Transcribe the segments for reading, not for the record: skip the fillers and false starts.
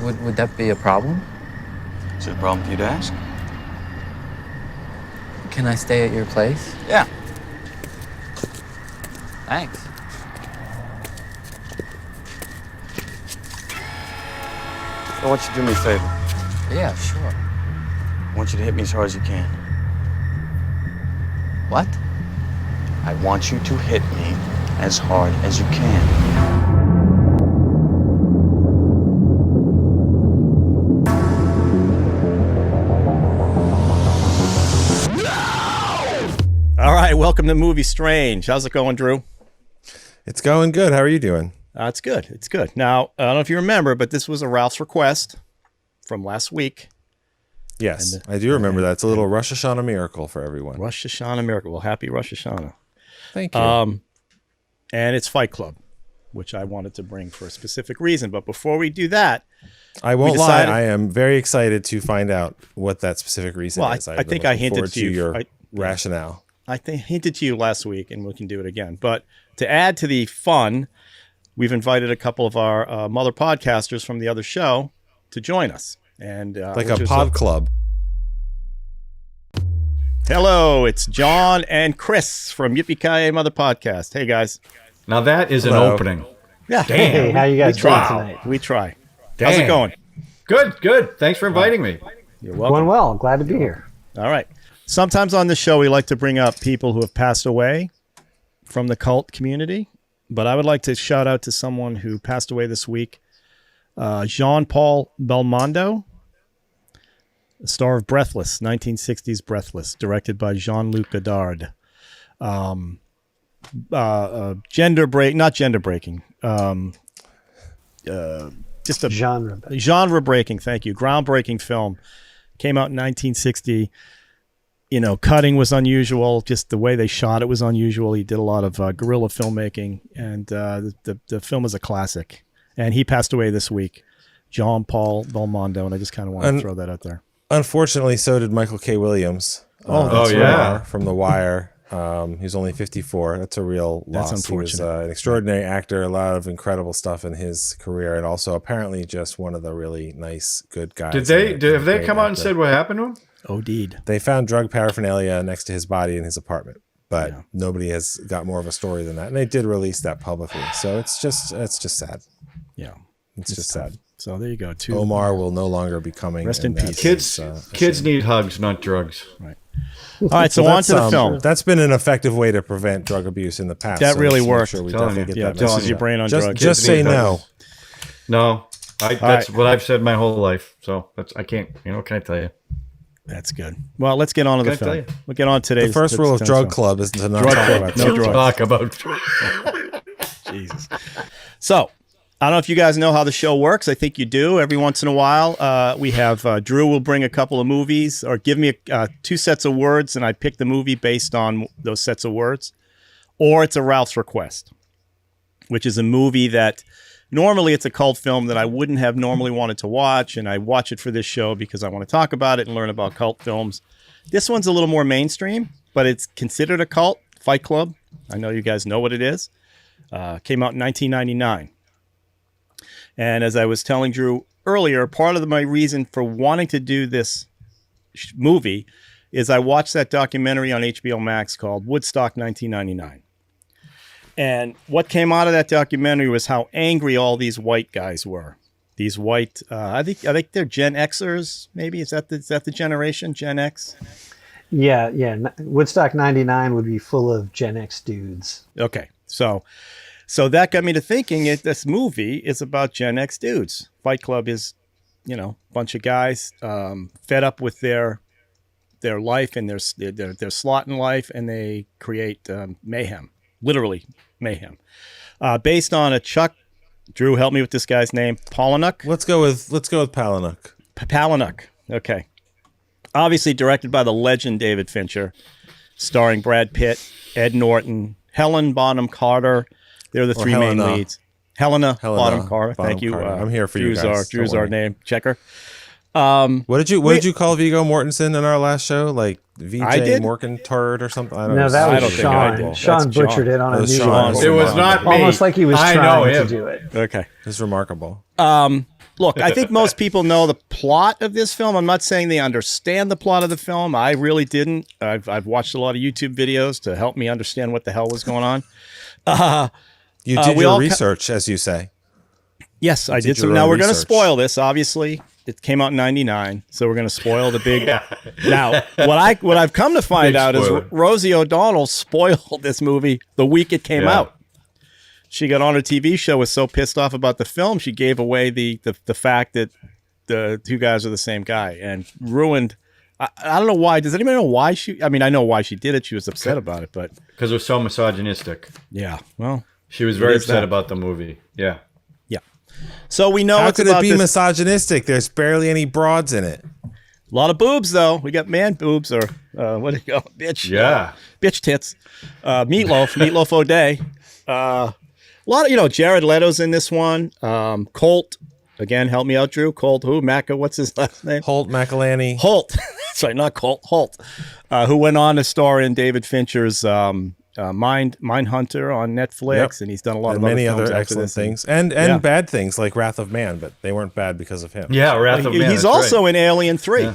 Would that be a problem? Is it a problem for you to ask? Can I stay at your place? Yeah. Thanks. I want you to do me a favor. Yeah, sure. I want you to hit me as hard as you can. What? I want you to hit me as hard as you can. All right, welcome to MovieStrange. How's it going, Drew? It's going good. How are you doing? It's good. It's good. Now, I don't know if you remember, but this was a Ralph's request from last week. Yes, I do remember that. It's a little Rosh Hashanah miracle for everyone. Rosh Hashanah miracle. Well, happy Rosh Hashanah. Thank you. And it's Fight Club, which I wanted to bring for a specific reason. But before we do that, I won't lie. I am very excited to find out what that specific reason is. I think I hinted to you your rationale. I hinted to you last week, and we can do it again. But to add to the fun, we've invited a couple of our mother podcasters from the other show to join us. And like a pod club. Hello, it's John and Chris from Yippee-Ki-Yay Mother Podcast. Hey, guys. Now that is Hello. an opening. Yeah. Damn. Hey, how you guys doing tonight? We try. Damn. How's it going? Good, good. Thanks for inviting me. You're welcome. Going well. Glad to be here. All right. Sometimes on this show, we like to bring up people who have passed away from the cult community. But I would like to shout out to someone who passed away this week. Jean-Paul Belmondo, the star of Breathless, 1960s Breathless, directed by Jean-Luc Godard. Not gender breaking. Just a genre breaking. Thank you. Groundbreaking film. Came out in 1960. You know, cutting was unusual. Just the way they shot it was unusual. He did a lot of guerrilla filmmaking, and the film is a classic. And he passed away this week, Jean-Paul Belmondo, and I just kind of want to throw that out there. Unfortunately, so did Michael K. Williams. From The Wire. He's only 54. That's a real loss. That's unfortunate. He was an extraordinary actor, a lot of incredible stuff in his career, and also apparently just one of the really nice, good guys. Have they come out and said what happened to him? OD'd. They found drug paraphernalia next to his body in his apartment, but nobody has got more of a story than that. And they did release that publicly, so it's just sad. Yeah, it's just sad. So there you go. Omar will no longer be coming. Rest in peace. Kids need hugs, not drugs. Right. All right, so on to the film. That's been an effective way to prevent drug abuse in the past. That really worked. Sure we definitely get that. This is your brain on drugs. Just say no. No, that's what I've said my whole life. So I can't. What can I tell you? That's good. Well, let's get on to the film. We'll get on today. The first rule of Drug Club is to not talk about drugs. No drugs. Talk about drugs. Jesus. So, I don't know if you guys know how the show works. I think you do. Every once in a while, we have Drew will bring a couple of movies or give me two sets of words, and I pick the movie based on those sets of words. Or it's a Ralph's request, which is a movie that normally it's a cult film that I wouldn't have normally wanted to watch, and I watch it for this show because I want to talk about it and learn about cult films. This one's a little more mainstream, but it's considered a cult. Fight Club. I know you guys know what it is. Came out in 1999. And as I was telling Drew earlier, part of my reason for wanting to do this movie is I watched that documentary on HBO Max called Woodstock 1999. And what came out of that documentary was how angry all these white guys were. These white, I think they're Gen Xers, maybe. Is that the generation, Gen X? Yeah. Woodstock 99 would be full of Gen X dudes. Okay, so that got me to thinking this movie is about Gen X dudes. Fight Club is, a bunch of guys fed up with their life and their slot in life, and they create mayhem, literally mayhem, based on a Chuck. Drew, help me with this guy's name. Palahniuk. Let's go with Palahniuk. Palahniuk. Okay. Obviously directed by the legend David Fincher, starring Brad Pitt, Ed Norton, Helen Bonham Carter. They're the three main leads. Helena Bonham Carter. Thank you. I'm here for you guys. Drew's our name. Checker. What did you call Viggo Mortensen in our last show? Like VJ Morkentard or something? I don't know. That was Sean. Sean butchered it on a new one. It was not me. Almost like he was trying to do it. Okay. It's remarkable. Look, I think most people know the plot of this film. I'm not saying they understand the plot of the film. I really didn't. I've watched a lot of YouTube videos to help me understand what the hell was going on. You did your research, as you say. Yes, I did. So now we're going to spoil this. Obviously, it came out in '99, so we're going to spoil the big. Now, what I've come to find out is Rosie O'Donnell spoiled this movie the week it came out. She got on a TV show, was so pissed off about the film, she gave away the fact that the two guys are the same guy and ruined. I don't know why. Does anybody know why she? I mean, I know why she did it. She was upset about it, but because it was so misogynistic. Yeah, well, she was very upset about the movie. Yeah. So we know how it's could about it be this, misogynistic? There's barely any broads in it. A lot of boobs, though. We got man boobs, or what do you go, bitch? Yeah, bitch tits. Meatloaf O'Day. A lot of Jared Leto's in this one. Colt, again, help me out, Drew. Colt who? What's his last name? Holt McElhenney. Holt. Sorry, not Colt. Holt, who went on to star in David Fincher's Mindhunter on Netflix, and he's done a lot of many other other excellent things, and bad things like Wrath of Man, but they weren't bad because of him. Yeah, Wrath of Man. He's also in Alien 3,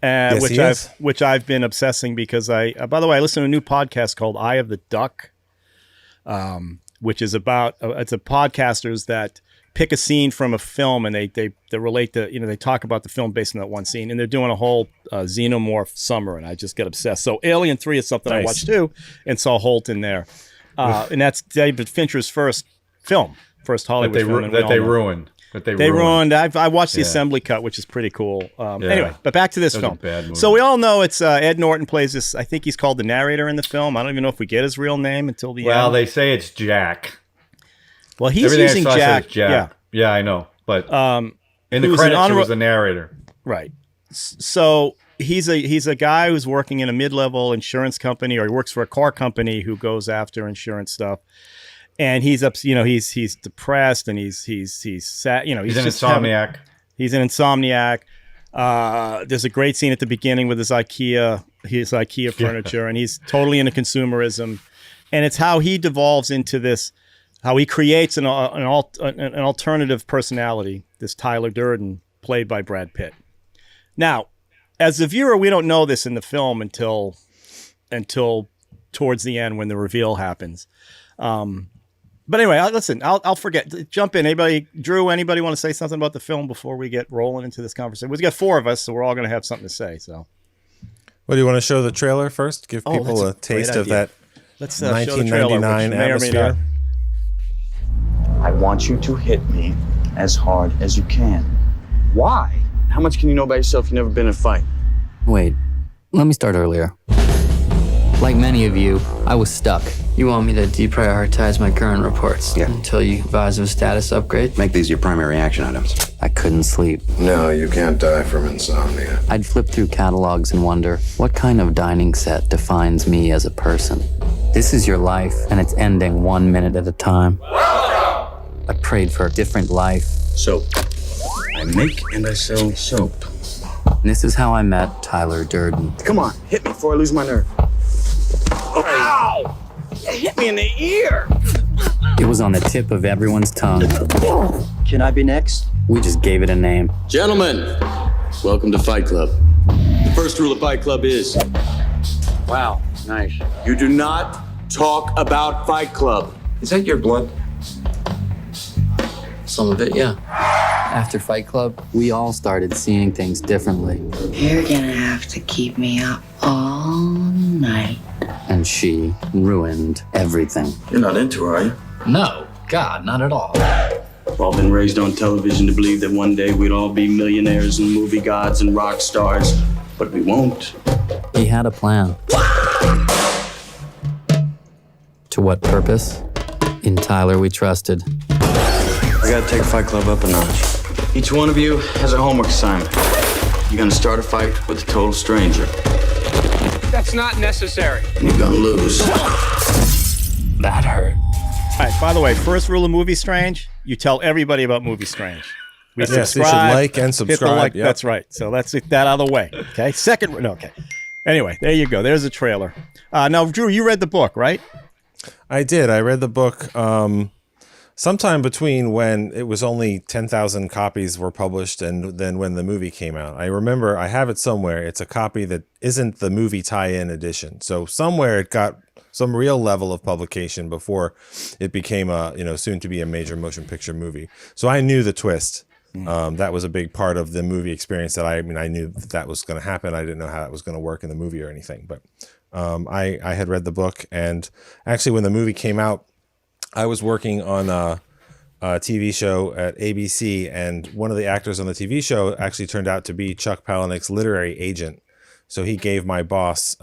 yes, which I've been obsessing because by the way, I listen to a new podcast called Eye of the Duck, which is about it's a podcasters that pick a scene from a film and they relate to, they talk about the film based on that one scene, and they're doing a whole xenomorph summer, and I just get obsessed. So Alien 3 is something I watched too, and saw Holt in there, and that's David Fincher's first Hollywood film that they ruined. I watched the assembly cut, which is pretty cool. Anyway, but back to this film. So we all know it's Ed Norton plays this. I think he's called the narrator in the film. I don't even know if we get his real name until the end. Well, they say it's Jack. Well, he's using Jack. Yeah, I know. But in the credits, it was the narrator. Right. So he's a guy who's working in a mid-level insurance company, or he works for a car company who goes after insurance stuff. And he's he's depressed, and he's sad. He's an insomniac. He's an insomniac. There's a great scene at the beginning with his IKEA furniture, and he's totally into consumerism. And it's how he devolves into this, how he creates an alternative personality, this Tyler Durden, played by Brad Pitt. Now, as a viewer, we don't know this in the film until towards the end when the reveal happens. But anyway, listen, I'll forget. Jump in. Drew, anybody want to say something about the film before we get rolling into this conversation? We've got 4 of us, so we're all going to have something to say. So, do you want to show the trailer first? Give people a taste of that 1999 atmosphere. I want you to hit me as hard as you can. Why? How much can you know about yourself? You've never been in a fight. Wait, let me start earlier. Like many of you, I was stuck. You want me to deprioritize my current reports until you advise of a status upgrade? Make these your primary action items. I couldn't sleep. No, you can't die from insomnia. I'd flip through catalogs and wonder, what kind of dining set defines me as a person? This is your life, and it's ending 1 minute at a time. I prayed for a different life. Soap. I make and I sell soap. And this is how I met Tyler Durden. Come on, hit me before I lose my nerve. Ow! It hit me in the ear! It was on the tip of everyone's tongue. Can I be next? We just gave it a name. Gentlemen, welcome to Fight Club. The first rule of Fight Club is... Wow, nice. You do not talk about Fight Club. Is that your blood? Some of it, yeah. After Fight Club, we all started seeing things differently. You're gonna have to keep me up all night. And she ruined everything. You're not into her, are you? No, God, not at all. We've all been raised on television to believe that one day we'd all be millionaires and movie gods and rock stars, but we won't. He had a plan. To what purpose? In Tyler we trusted. I gotta take Fight Club up a notch. Each one of you has a homework assignment. You're gonna start a fight with a total stranger. That's not necessary. You're gonna lose. That hurt. All right, by the way, first rule of MovieStrange, you tell everybody about MovieStrange. Yes, they should like and subscribe. Yep. That's right. So let's get that out of the way. Okay. Okay. Anyway, there you go. There's a trailer. Now, Drew, you read the book, right? I did. I read the book sometime between when it was only 10,000 copies were published and then when the movie came out. I remember I have it somewhere. It's a copy that isn't the movie tie-in edition. So somewhere it got some real level of publication before it became a, soon to be a major motion picture movie. So I knew the twist. That was a big part of the movie experience that I knew that was going to happen. I didn't know how it was going to work in the movie or anything, but I had read the book, and actually when the movie came out, I was working on a TV show at ABC, and one of the actors on the TV show actually turned out to be Chuck Palahniuk's literary agent. So he gave my boss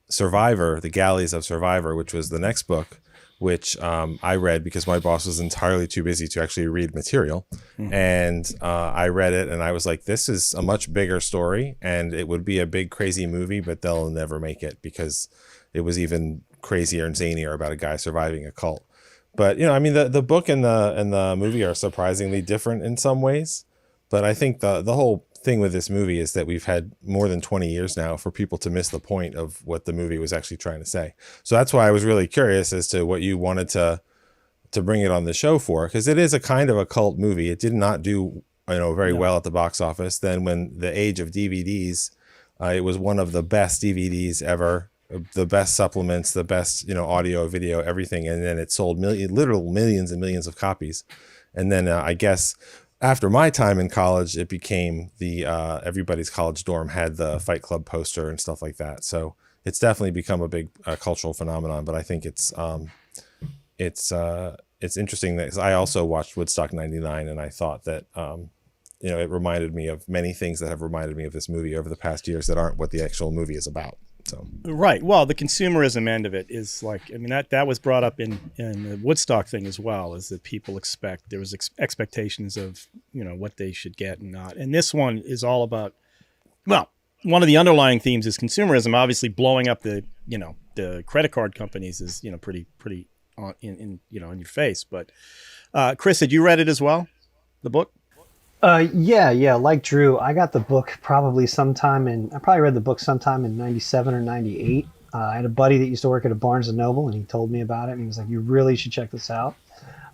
Survivor, The Galleys of Survivor, which was the next book, which I read because my boss was entirely too busy to actually read material. And I read it and I was like, this is a much bigger story and it would be a big, crazy movie, but they'll never make it because it was even crazier and zanier about a guy surviving a cult. But, the book and the movie are surprisingly different in some ways. But I think the whole thing with this movie is that we've had more than 20 years now for people to miss the point of what the movie was actually trying to say. So that's why I was really curious as to what you wanted to bring it on the show for, because it is a kind of a cult movie. It did not do very well at the box office. Then when the age of DVDs, it was one of the best DVDs ever, the best supplements, the best audio, video, everything, and then it sold literal millions and millions of copies. And then I guess after my time in college, it became the everybody's college dorm had the Fight Club poster and stuff like that. So it's definitely become a big cultural phenomenon. But I think it's interesting that I also watched Woodstock '99, and I thought that it reminded me of many things that have reminded me of this movie over the past years that aren't what the actual movie is about. So right. Well, the consumerism end of it is like, that was brought up in the Woodstock thing as well, is that people expect, there was expectations of, what they should get and not. And this one is all about, well, one of the underlying themes is consumerism, obviously blowing up the credit card companies is, pretty in your face. But Chris, had you read it as well? The book? Yeah. Like Drew, I got the book I probably read the book sometime in 97 or 98. I had a buddy that used to work at a Barnes and Noble, and he told me about it, and he was like, you really should check this out.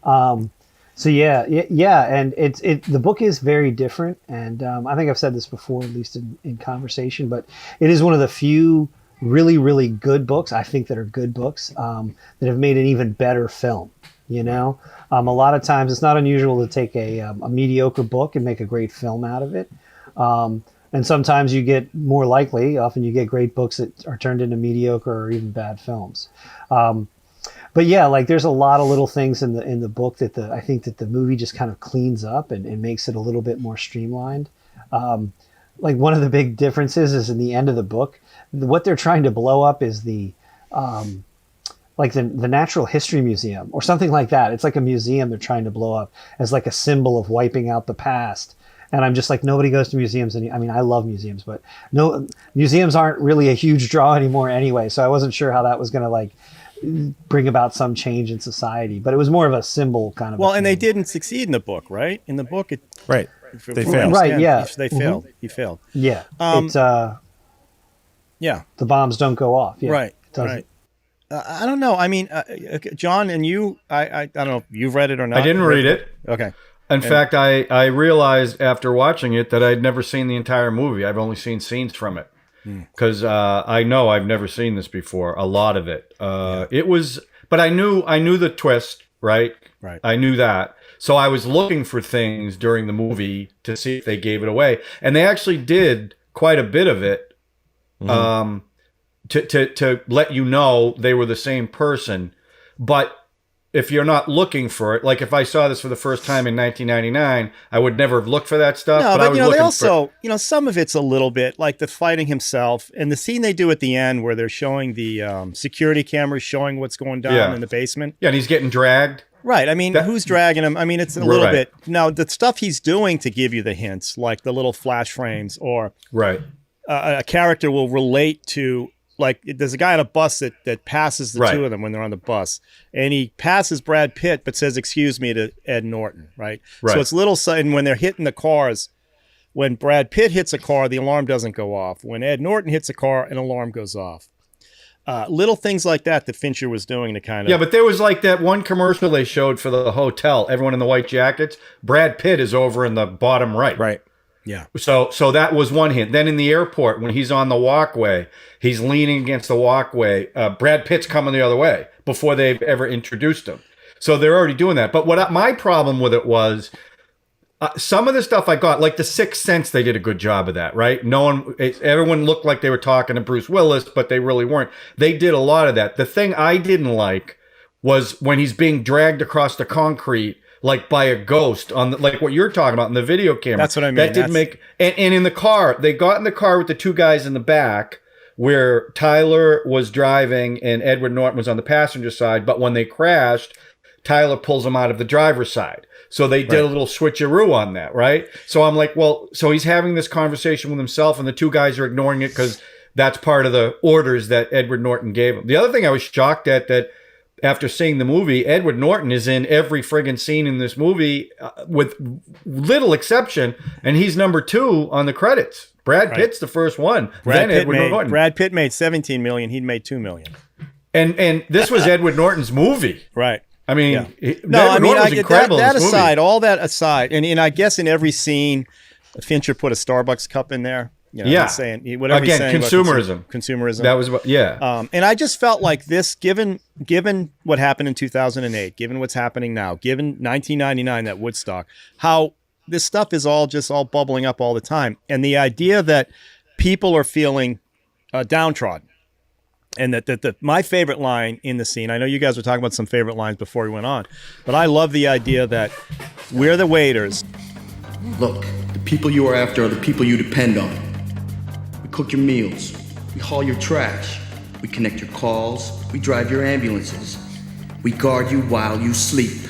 So yeah. And the book is very different. And I think I've said this before, at least in conversation, but it is one of the few really, really good books, I think, that are good books, that have made an even better film. A lot of times it's not unusual to take a mediocre book and make a great film out of it. And sometimes often you get great books that are turned into mediocre or even bad films. But yeah, like there's a lot of little things in the book that I think that the movie just kind of cleans up and makes it a little bit more streamlined. Like one of the big differences is in the end of the book, what they're trying to blow up is the Natural History Museum or something like that. It's like a museum they're trying to blow up as like a symbol of wiping out the past. And I'm just like, nobody goes to museums. I love museums, but no, museums aren't really a huge draw anymore anyway. So I wasn't sure how that was going to bring about some change in society, but it was more of a symbol kind of. Well, and they didn't succeed in the book, right? In the book, right. They failed. Right. Yeah. They failed. Mm-hmm. He failed. Yeah. Yeah. The bombs don't go off. Yeah. Right. Right. I don't know. John, and you, I don't know if you've read it or not. I didn't read it. Okay. In fact, I realized after watching it that I'd never seen the entire movie. I've only seen scenes from it because I know I've never seen this before. A lot of it. It was, but I knew the twist, right? Right. I knew that. So I was looking for things during the movie to see if they gave it away, and they actually did quite a bit of it. Mm-hmm. To let you know they were the same person. But if you're not looking for it, like if I saw this for the first time in 1999, I would never have looked for that stuff. No, but I was they also, some of it's a little bit like the fighting himself and the scene they do at the end where they're showing the security cameras showing what's going down in the basement. Yeah, and he's getting dragged. Right. Who's dragging him? It's a little bit. Now, the stuff he's doing to give you the hints, like the little flash frames or a character will relate to. Like there's a guy on a bus that passes the two of them when they're on the bus, and he passes Brad Pitt but says "excuse me" to Ed Norton, right? So it's little sudden when they're hitting the cars. When Brad Pitt hits a car, the alarm doesn't go off. When Ed Norton hits a car, an alarm goes off. little things like that Fincher was doing to kind of. Yeah, but there was like that one commercial they showed for the hotel. Everyone in the white jackets. Brad Pitt is over in the bottom right. Right. Yeah. So that was one hint. Then in the airport, when he's on the walkway, he's leaning against the walkway. Brad Pitt's coming the other way before they've ever introduced him. So they're already doing that. But my problem with it was some of the stuff I got, like The Sixth Sense, they did a good job of that, right? Everyone looked like they were talking to Bruce Willis, but they really weren't. They did a lot of that. The thing I didn't like was when he's being dragged across the concrete, like by a ghost like what you're talking about in the video camera. That's what I mean. That didn't make, and in the car, they got in the car with the two guys in the back where Tyler was driving and Edward Norton was on the passenger side. But when they crashed, Tyler pulls him out of the driver's side. So they did a little switcheroo on that, right? So I'm like, well, so he's having this conversation with himself and the two guys are ignoring it because that's part of the orders that Edward Norton gave him. The other thing I was shocked at, that after seeing the movie, Edward Norton is in every friggin' scene in this movie with little exception, and he's number 2 on the credits. Brad Pitt's the first one. Edward Norton. Brad Pitt made $17 million. He'd made $2 million. And this was Edward Norton's movie. Right. I mean, Yeah. Edward Norton was incredible that in this movie. aside, all that aside, and I guess in every scene, Fincher put a Starbucks cup in there. You know, Yeah. he's saying, whatever he's Again, saying about consumerism. Consumerism. That was what, yeah. And I just felt like this, given what happened in 2008, given what's happening now, given 1999, that Woodstock, how this stuff is all bubbling up all the time. And the idea that people are feeling downtrodden. And that my favorite line in the scene, I know you guys were talking about some favorite lines before we went on, but I love the idea that we're the waiters. Look, the people you are after are the people you depend on. We cook your meals. We haul your trash. We connect your calls. We drive your ambulances. We guard you while you sleep.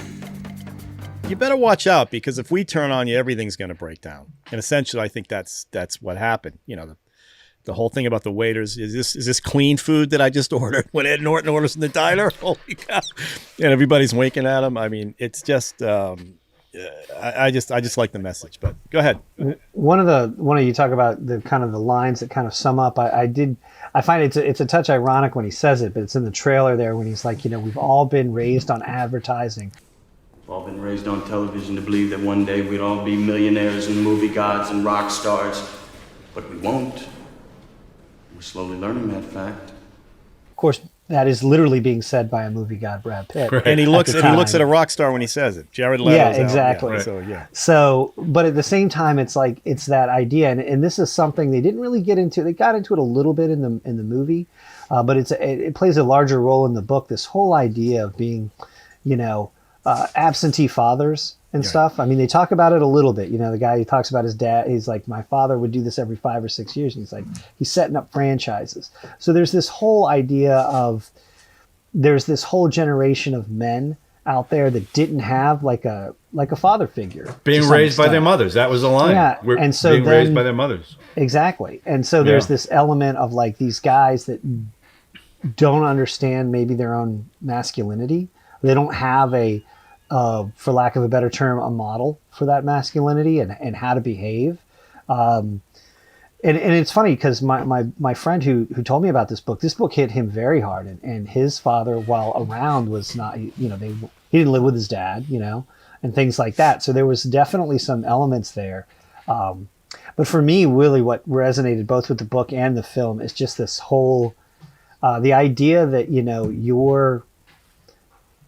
You better watch out, because if we turn on you, everything's going to break down. And essentially, I think that's what happened. You know, the whole thing about the waiters, is this clean food that I just ordered when Ed Norton orders in the diner? Holy cow. And everybody's winking at him. I mean, it's just, I just like the message, but go ahead. One of you talk about the kind of the lines that kind of sum up. I find it's a touch ironic when he says it, but it's in the trailer there when he's like, we've all been raised on advertising. We've all been raised on television to believe that one day we'd all be millionaires and movie gods and rock stars, but we won't. We're slowly learning that fact. Of course, that is literally being said by a movie god, Brad Pitt. Right. And he looks at a rock star when he says it. Jared Leto's Yeah, exactly. Out. So yeah. So, but at the same time, it's like it's that idea, and this is something they didn't really get into. They got into it a little bit in the movie, but it plays a larger role in the book. This whole idea of being, absentee fathers and stuff. I mean, they talk about it a little bit. The guy who talks about his dad, he's like, my father would do this every 5 or 6 years. And he's like, he's setting up franchises. So there's this whole idea of, there's this whole generation of men out there that didn't have like a father figure. Being raised by their mothers. That was the line. Yeah. And so being raised by their mothers. Exactly. And so there's this element of like these guys that don't understand maybe their own masculinity. They don't have for lack of a better term, a model for that masculinity and how to behave. And it's funny because my friend who told me about this book hit him very hard, and his father, while around, was not, he didn't live with his dad, and things like that. So there was definitely some elements there. But for me, really what resonated both with the book and the film is just this whole, the idea that, you're,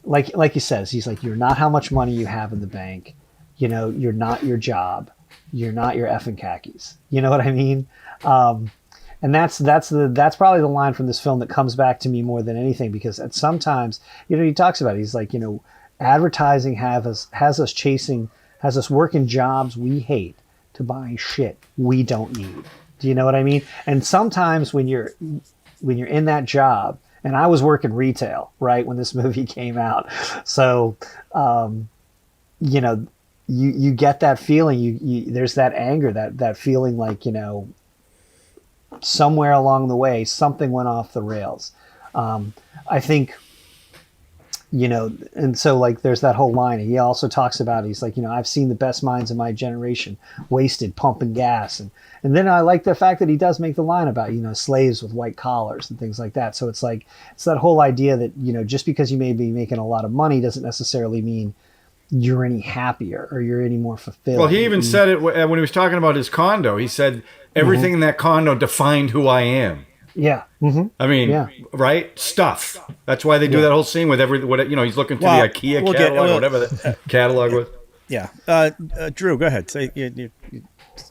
like he says, he's like, you're not how much money you have in the bank. You're not your job. You're not your effing khakis. You know what I mean? And that's probably the line from this film that comes back to me more than anything, because at sometimes, he talks about it. He's like, advertising has us working jobs we hate to buy shit we don't need. Do you know what I mean? And sometimes when you're in that job, and I was working retail, right, when this movie came out. So, you get that feeling, there's that anger, that feeling like, somewhere along the way, something went off the rails. I think And so like there's that whole line. He also talks about, he's like, I've seen the best minds of my generation wasted pumping gas. And then I like the fact that he does make the line about, slaves with white collars and things like that. So it's like, it's that whole idea that, just because you may be making a lot of money doesn't necessarily mean you're any happier or you're any more fulfilled. Well, he even said it when he was talking about his condo. He said, everything in that condo defined who I am. Yeah. Mm-hmm. I mean, right? Stuff. That's why they do that whole scene with he's looking through the IKEA catalog, whatever the catalog was. Yeah. Drew, go ahead. Say, you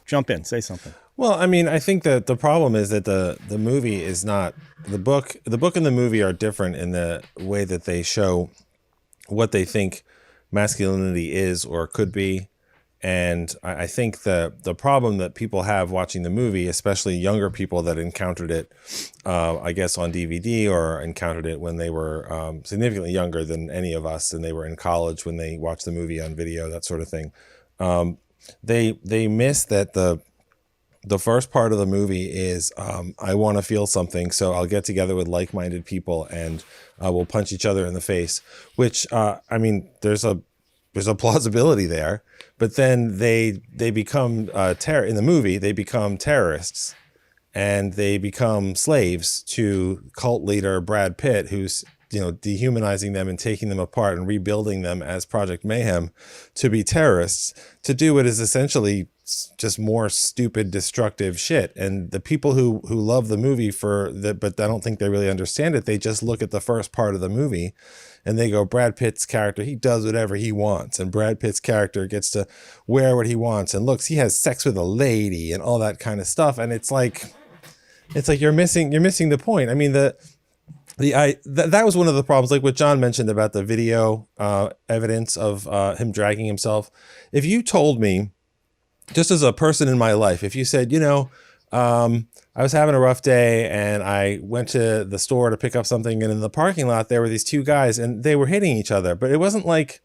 jump in. Say something. Well, I mean, I think that the problem is that the movie is not the book. The book and the movie are different in the way that they show what they think masculinity is or could be. And I think the problem that people have watching the movie, especially younger people that encountered it, I guess on DVD or encountered it when they were significantly younger than any of us, and they were in college when they watched the movie on video, that sort of thing. They miss that the first part of the movie is I want to feel something, so I'll get together with like-minded people and we'll punch each other in the face. Which I mean, there's a plausibility there. But then they become in the movie they become terrorists, and they become slaves to cult leader Brad Pitt, who's dehumanizing them and taking them apart and rebuilding them as Project Mayhem to be terrorists, to do what is essentially just more stupid, destructive shit. And the people who love the movie but I don't think they really understand it. They just look at the first part of the movie and they go, Brad Pitt's character, he does whatever he wants. And Brad Pitt's character gets to wear what he wants. And looks, he has sex with a lady and all that kind of stuff. And it's like you're missing the point. I mean, that was one of the problems, like what John mentioned about the video evidence of him dragging himself. If you told me, just as a person in my life, if you said, I was having a rough day and I went to the store to pick up something, and in the parking lot there were these two guys and they were hitting each other, but it wasn't like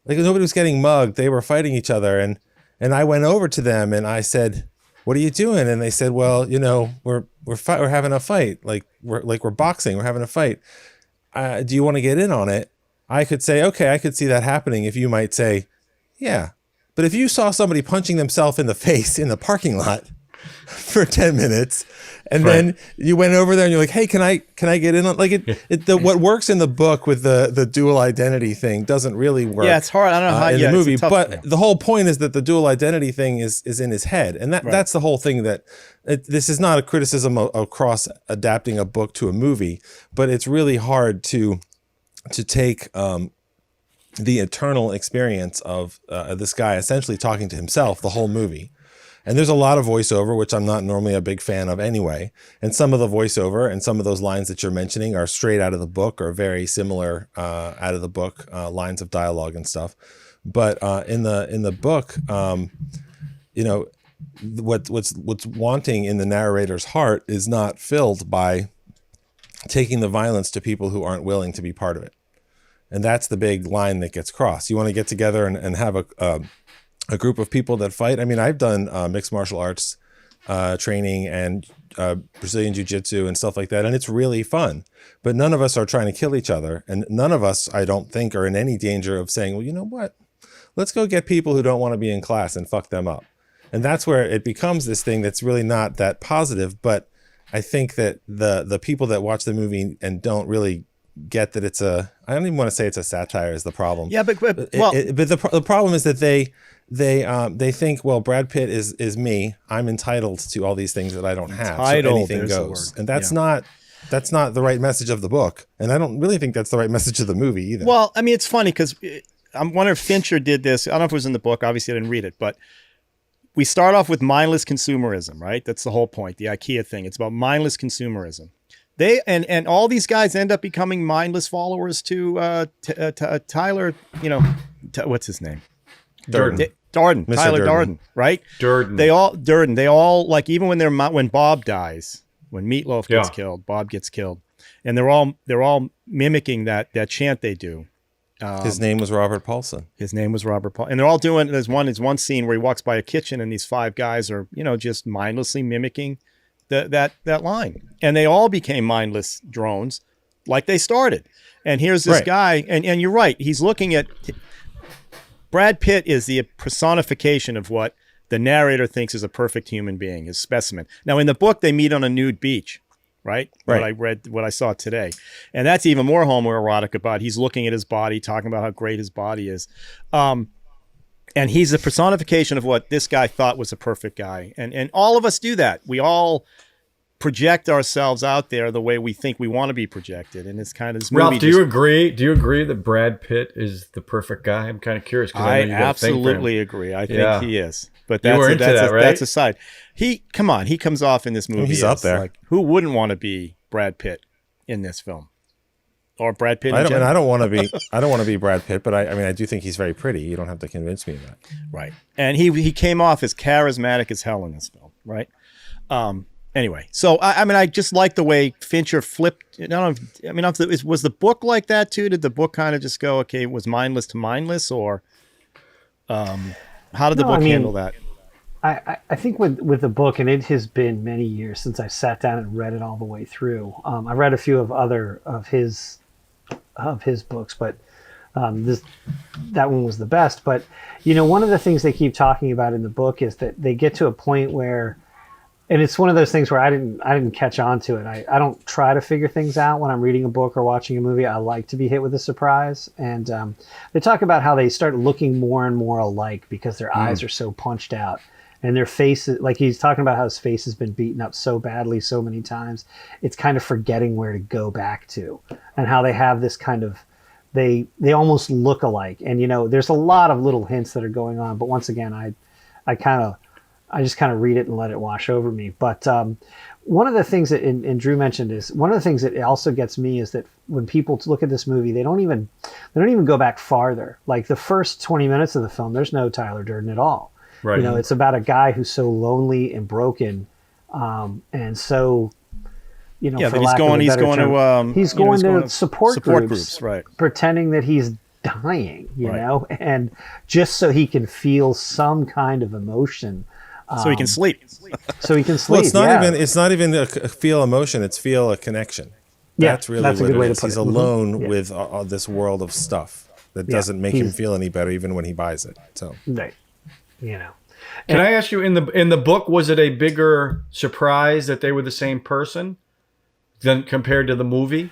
nobody was getting mugged. They were fighting each other, and I went over to them and I said, "What are you doing?" And they said, "Well, we're having a fight. We're boxing. We're having a fight. Do you want to get in on it?" I could say, "Okay, I could see that happening." If you might say, "Yeah," but if you saw somebody punching themselves in the face in the parking lot for 10 minutes, and then you went over there and you're like, "Hey, can I get in on what works in the book with the dual identity thing doesn't really work." Yeah, it's hard. I don't know how in the movie, but one. the whole point is that the dual identity thing is in his head, and that's the whole thing. This is not a criticism across adapting a book to a movie, but it's really hard to take the eternal experience of this guy essentially talking to himself the whole movie. And there's a lot of voiceover, which I'm not normally a big fan of anyway. And some of the voiceover and some of those lines that you're mentioning are straight out of the book or very similar out of the book, lines of dialogue and stuff. But in the book, what's wanting in the narrator's heart is not filled by taking the violence to people who aren't willing to be part of it. And that's the big line that gets crossed. You want to get together and have a group of people that fight. I mean, I've done mixed martial arts training and Brazilian jiu-jitsu and stuff like that, and it's really fun. But none of us are trying to kill each other, and none of us, I don't think, are in any danger of saying, well, you know what? Let's go get people who don't want to be in class and fuck them up. And that's where it becomes this thing that's really not that positive. But I think that the people that watch the movie and don't really get that I don't even want to say it's a satire is the problem. Yeah, but the problem is that they think, well, Brad Pitt is me. I'm entitled to all these things that I don't have. So anything goes. And that's not the right message of the book. And I don't really think that's the right message of the movie either. Well, I mean, it's funny because I wonder if Fincher did this. I don't know if it was in the book. Obviously, I didn't read it, but we start off with mindless consumerism, right? That's the whole point, the IKEA thing. It's about mindless consumerism. They and all these guys end up becoming mindless followers to Tyler, what's his name? Durden. Darden. Mr. Tyler Durden. Darden, right? Durden. They all like, even when Bob dies, when Meatloaf gets killed, Bob gets killed, and they're all mimicking that chant they do. His name was Robert Paulson. His name was Robert Paul, and they're all doing. There's one scene where he walks by a kitchen, and these five guys are just mindlessly mimicking that line, and they all became mindless drones like they started. And here's this Right. guy, and you're right. He's looking at Brad Pitt is the personification of what the narrator thinks is a perfect human being, his specimen. Now, in the book, they meet on a nude beach, right? Right. What I saw today. And that's even more homoerotic about he's looking at his body, talking about how great his body is. And he's the personification of what this guy thought was a perfect guy. And all of us do that. We all project ourselves out there the way we think we want to be projected. And it's kind of this movie. Ralph, do you agree? Do you agree that Brad Pitt is the perfect guy? I'm kind of curious. I absolutely agree. I think he is. But You were into that, right? that's aside. He comes off in this movie. He's up as, there. Like, who wouldn't want to be Brad Pitt in this film? Or Brad Pitt. I don't want to be Brad Pitt, but I do think he's very pretty. You don't have to convince me of that. Right. And he came off as charismatic as hell in this film, right? Anyway, so I just like the way Fincher flipped. Was the book like that too? Did the book kind of just go, okay, it was mindless to mindless, or how did the book handle that? I think with the book, and it has been many years since I sat down and read it all the way through. I read a few of his books, but that one was the best. But one of the things they keep talking about in the book is that they get to a point where, and it's one of those things where I didn't catch on to it. I don't try to figure things out when I'm reading a book or watching a movie. I like to be hit with a surprise. And they talk about how they start looking more and more alike because their eyes are so punched out. And their faces, like he's talking about how his face has been beaten up so badly so many times, it's kind of forgetting where to go back to. And how they have this kind of, they almost look alike. And, there's a lot of little hints that are going on. But once again, I just kind of read it and let it wash over me. But one of the things that, and Drew mentioned, is one of the things that also gets me is that when people look at this movie, they don't even go back farther. Like the first 20 minutes of the film, there's no Tyler Durden at all. Right. It's about a guy who's so lonely and broken, and so, But for he's lack going. of a He's better going term, to. He's going to support groups, right? Pretending that he's dying, and just so he can feel some kind of emotion, so he can sleep. So he can sleep. Well, it's not even a feel emotion; it's feel a connection. That's really what it is. He's alone with this world of stuff that doesn't make him feel any better, even when he buys it. So. Right. Can I ask you, in the book, was it a bigger surprise that they were the same person than compared to the movie?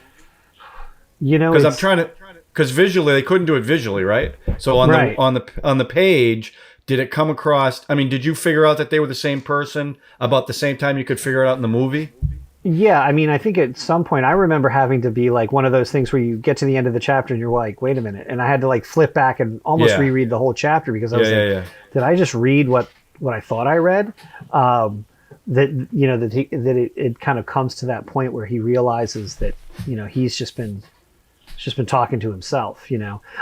Because I'm trying to, because visually they couldn't do it visually, right? So on the page, did it come across? I mean, did you figure out that they were the same person about the same time you could figure it out in the movie? Yeah, I think at some point I remember having to be like one of those things where you get to the end of the chapter and you're like, wait a minute. And I had to like flip back and almost reread the whole chapter because I was did I just read what I thought I read? It kind of comes to that point where he realizes that, he's just been talking to himself.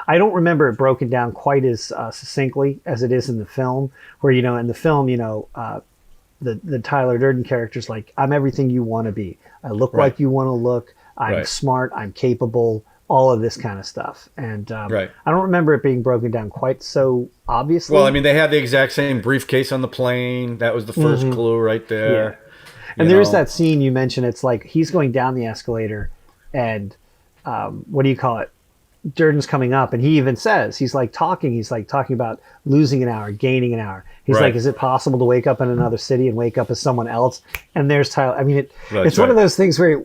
I don't remember it broken down quite as succinctly as it is in the film where, in the film, the Tyler Durden character's like, I'm everything you want to be. I look like you want to look. I'm smart. I'm capable. All of this kind of stuff. And I don't remember it being broken down quite so obviously. Well, they had the exact same briefcase on the plane. That was the first clue right there. Yeah. And there's that scene you mentioned. It's like he's going down the escalator and what do you call it? Durden's coming up, and he even says, he's talking about losing an hour, gaining an hour. He's like, is it possible to wake up in another city and wake up as someone else? And there's Tyler. It's one of those things where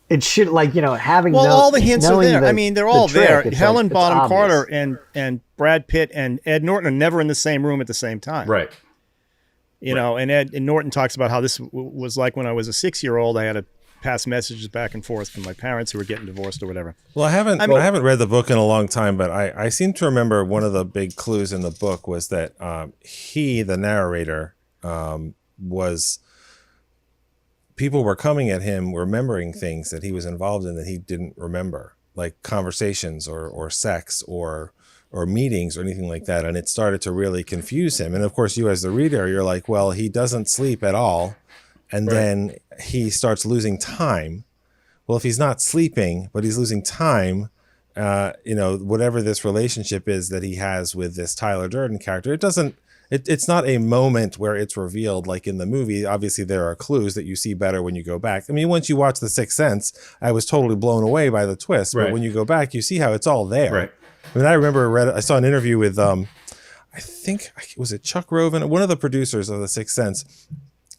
it should, having all the hints are there. They're all there. Helen Bonham obvious. Carter and Brad Pitt and Ed Norton are never in the same room at the same time. Right. And Norton talks about how this was like when I was a 6-year-old. I had to pass messages back and forth from my parents who were getting divorced or whatever. Well, I haven't read the book in a long time, but I seem to remember one of the big clues in the book was that he, the narrator, was people were coming at him remembering things that he was involved in that he didn't remember, like conversations or sex or meetings or anything like that, and it started to really confuse him. And of course, you as the reader, you're like, well, he doesn't sleep at all. And then he starts losing time. Well, if he's not sleeping, but he's losing time, whatever this relationship is that he has with this Tyler Durden character, it doesn't It's not a moment where it's revealed like in the movie. Obviously, there are clues that you see better when you go back. I mean, once you watch The Sixth Sense, I was totally blown away by the twist. But when you go back, you see how it's all there. Right. I mean, I remember I saw an interview with I think was it Chuck Roven, one of the producers of The Sixth Sense.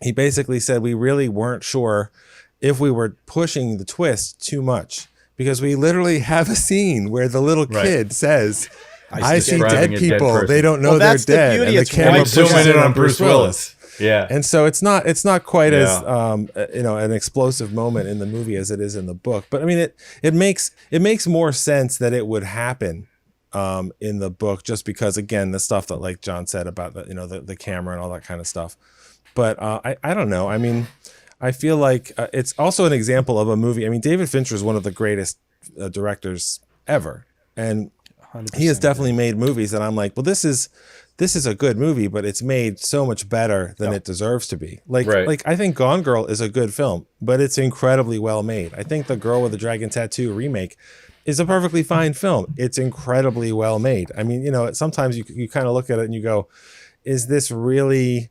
He basically said we really weren't sure if we were pushing the twist too much, because we literally have a scene where the little kid says, I see dead people. They don't know they're dead. And the camera pushes in on Bruce Willis. Yeah. And so it's not quite as an explosive moment in the movie as it is in the book. But I mean it makes more sense that it would happen in the book, just because, again, the stuff that, like John said about the camera and all that kind of stuff. But I don't know. I mean, I feel like it's also an example of a movie. I mean, David Fincher is one of the greatest directors ever. And he has definitely made movies that I'm like, well, this is a good movie, but it's made so much better than it deserves to be. Like I think Gone Girl is a good film, but it's incredibly well made. I think The Girl with the Dragon Tattoo remake is a perfectly fine film. It's incredibly well made. I mean, sometimes you kind of look at it and you go, is this really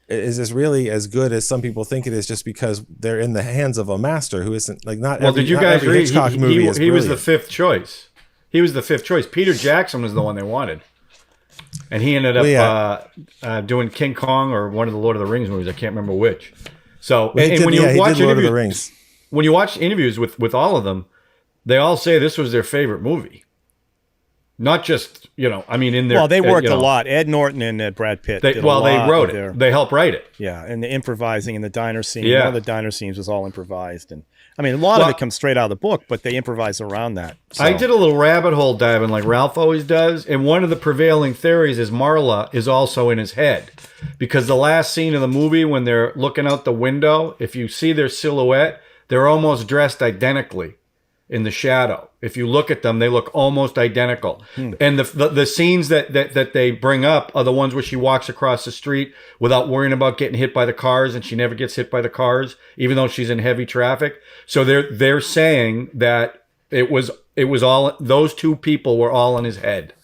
as good as some people think it is, just because they're in the hands of a master who isn't like not. Well, did you guys read? He was the fifth choice. He was the fifth choice. Peter Jackson was the one they wanted, and he ended up doing King Kong or one of the Lord of the Rings movies. I can't remember which. So, when you watch Lord of the Rings, when you watch interviews with all of them, they all say this was their favorite movie. Not just, I mean, in their... Well, they worked a lot. Ed Norton and Brad Pitt they wrote it. They helped write it. Yeah, and the improvising in the diner scene. Yeah. One of the diner scenes was all improvised. And I mean, a lot of it comes straight out of the book, but they improvise around that. So. I did a little rabbit hole diving like Ralph always does, and one of the prevailing theories is Marla is also in his head. Because the last scene of the movie, when they're looking out the window, if you see their silhouette, they're almost dressed identically in the shadow. If you look at them, they look almost identical. And the scenes that they bring up are the ones where she walks across the street without worrying about getting hit by the cars, and she never gets hit by the cars, even though she's in heavy traffic. So they're saying that it was all, those two people were all in his head.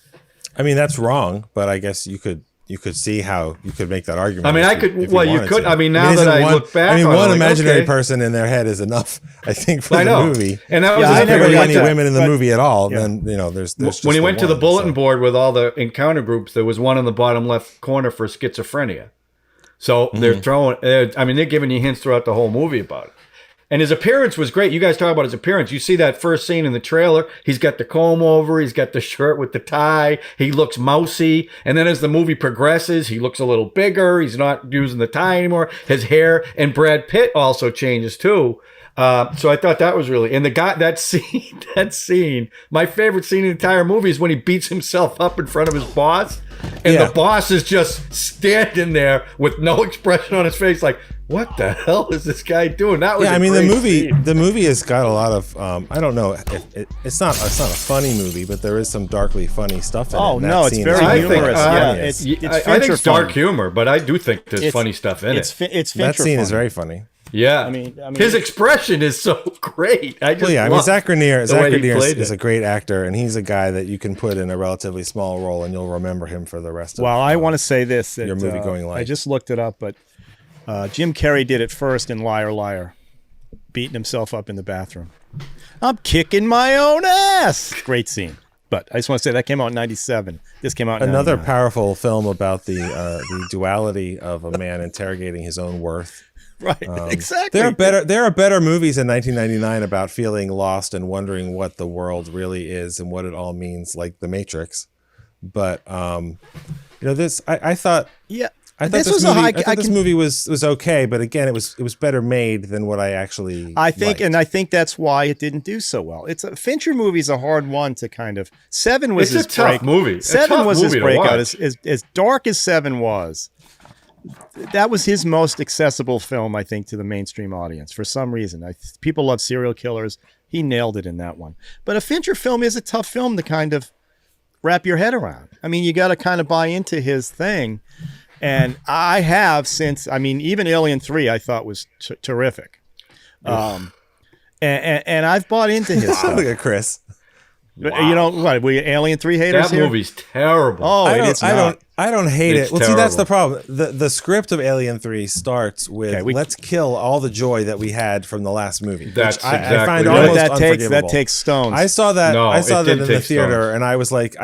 I mean, that's wrong, but I guess you could see how you could make that argument. I mean, you could. I mean, now that I look back, one imaginary person in their head is enough, I think, for the movie. And that was I never got any women in the movie at all. Then there's when he went to the bulletin board with all the encounter groups, there was one in the bottom left corner for schizophrenia. So they're throwing. I mean, they're giving you hints throughout the whole movie about it. And his appearance was great. You guys talk about his appearance. You see that first scene in the trailer. He's got the comb over. He's got the shirt with the tie. He looks mousy. And then as the movie progresses, he looks a little bigger. He's not using the tie anymore. His hair, and Brad Pitt also changes too. So I thought that was really, and that scene, my favorite scene in the entire movie is when he beats himself up in front of his boss. And the boss is just standing there with no expression on his face, like, what the hell is this guy doing? That was the movie has got a lot of I don't know, it's not a funny movie, but there is some darkly funny stuff in it. Oh no, it's very humorous. I think it's dark humor, but I do think there's funny stuff in it. It's that scene funny. is very funny. Yeah, I mean, his expression is so great. Zach Grenier is a great actor, and he's a guy that you can put in a relatively small role, and you'll remember him for the rest of. Well, I want to say this: your movie going life. I just looked it up, but Jim Carrey did it first in Liar Liar, beating himself up in the bathroom. I'm kicking my own ass. Great scene. But I just want to say that came out in '97. This came out in another 99. Powerful film about the duality of a man interrogating his own worth. Right, exactly. There are better movies in 1999 about feeling lost and wondering what the world really is and what it all means, like The Matrix. But this I thought this movie was okay, but again, it was better made than what I actually liked. And I think that's why it didn't do so well. Fincher movie is a hard one to kind of. Seven was his tough movie. Seven was his breakout. As dark as Seven was. That was his most accessible film, I think, to the mainstream audience for some reason. People love serial killers. He nailed it in that one. But a Fincher film is a tough film to kind of wrap your head around. I mean, you got to kind of buy into his thing. And I have since, even Alien 3 I thought was terrific. And I've bought into his stuff. Look at Chris. Wow. You know what? We Alien 3 haters that here? Movie's terrible. Oh, it's not. I don't hate It's it. Well, see, that's the terrible. problem. The script of Alien 3 starts with Okay, let's kill all the joy that we had from the last movie. That's which I exactly find right. almost that unforgivable. takes stones. I saw that. No, I saw it that didn't in the take theater, stones. and I was like,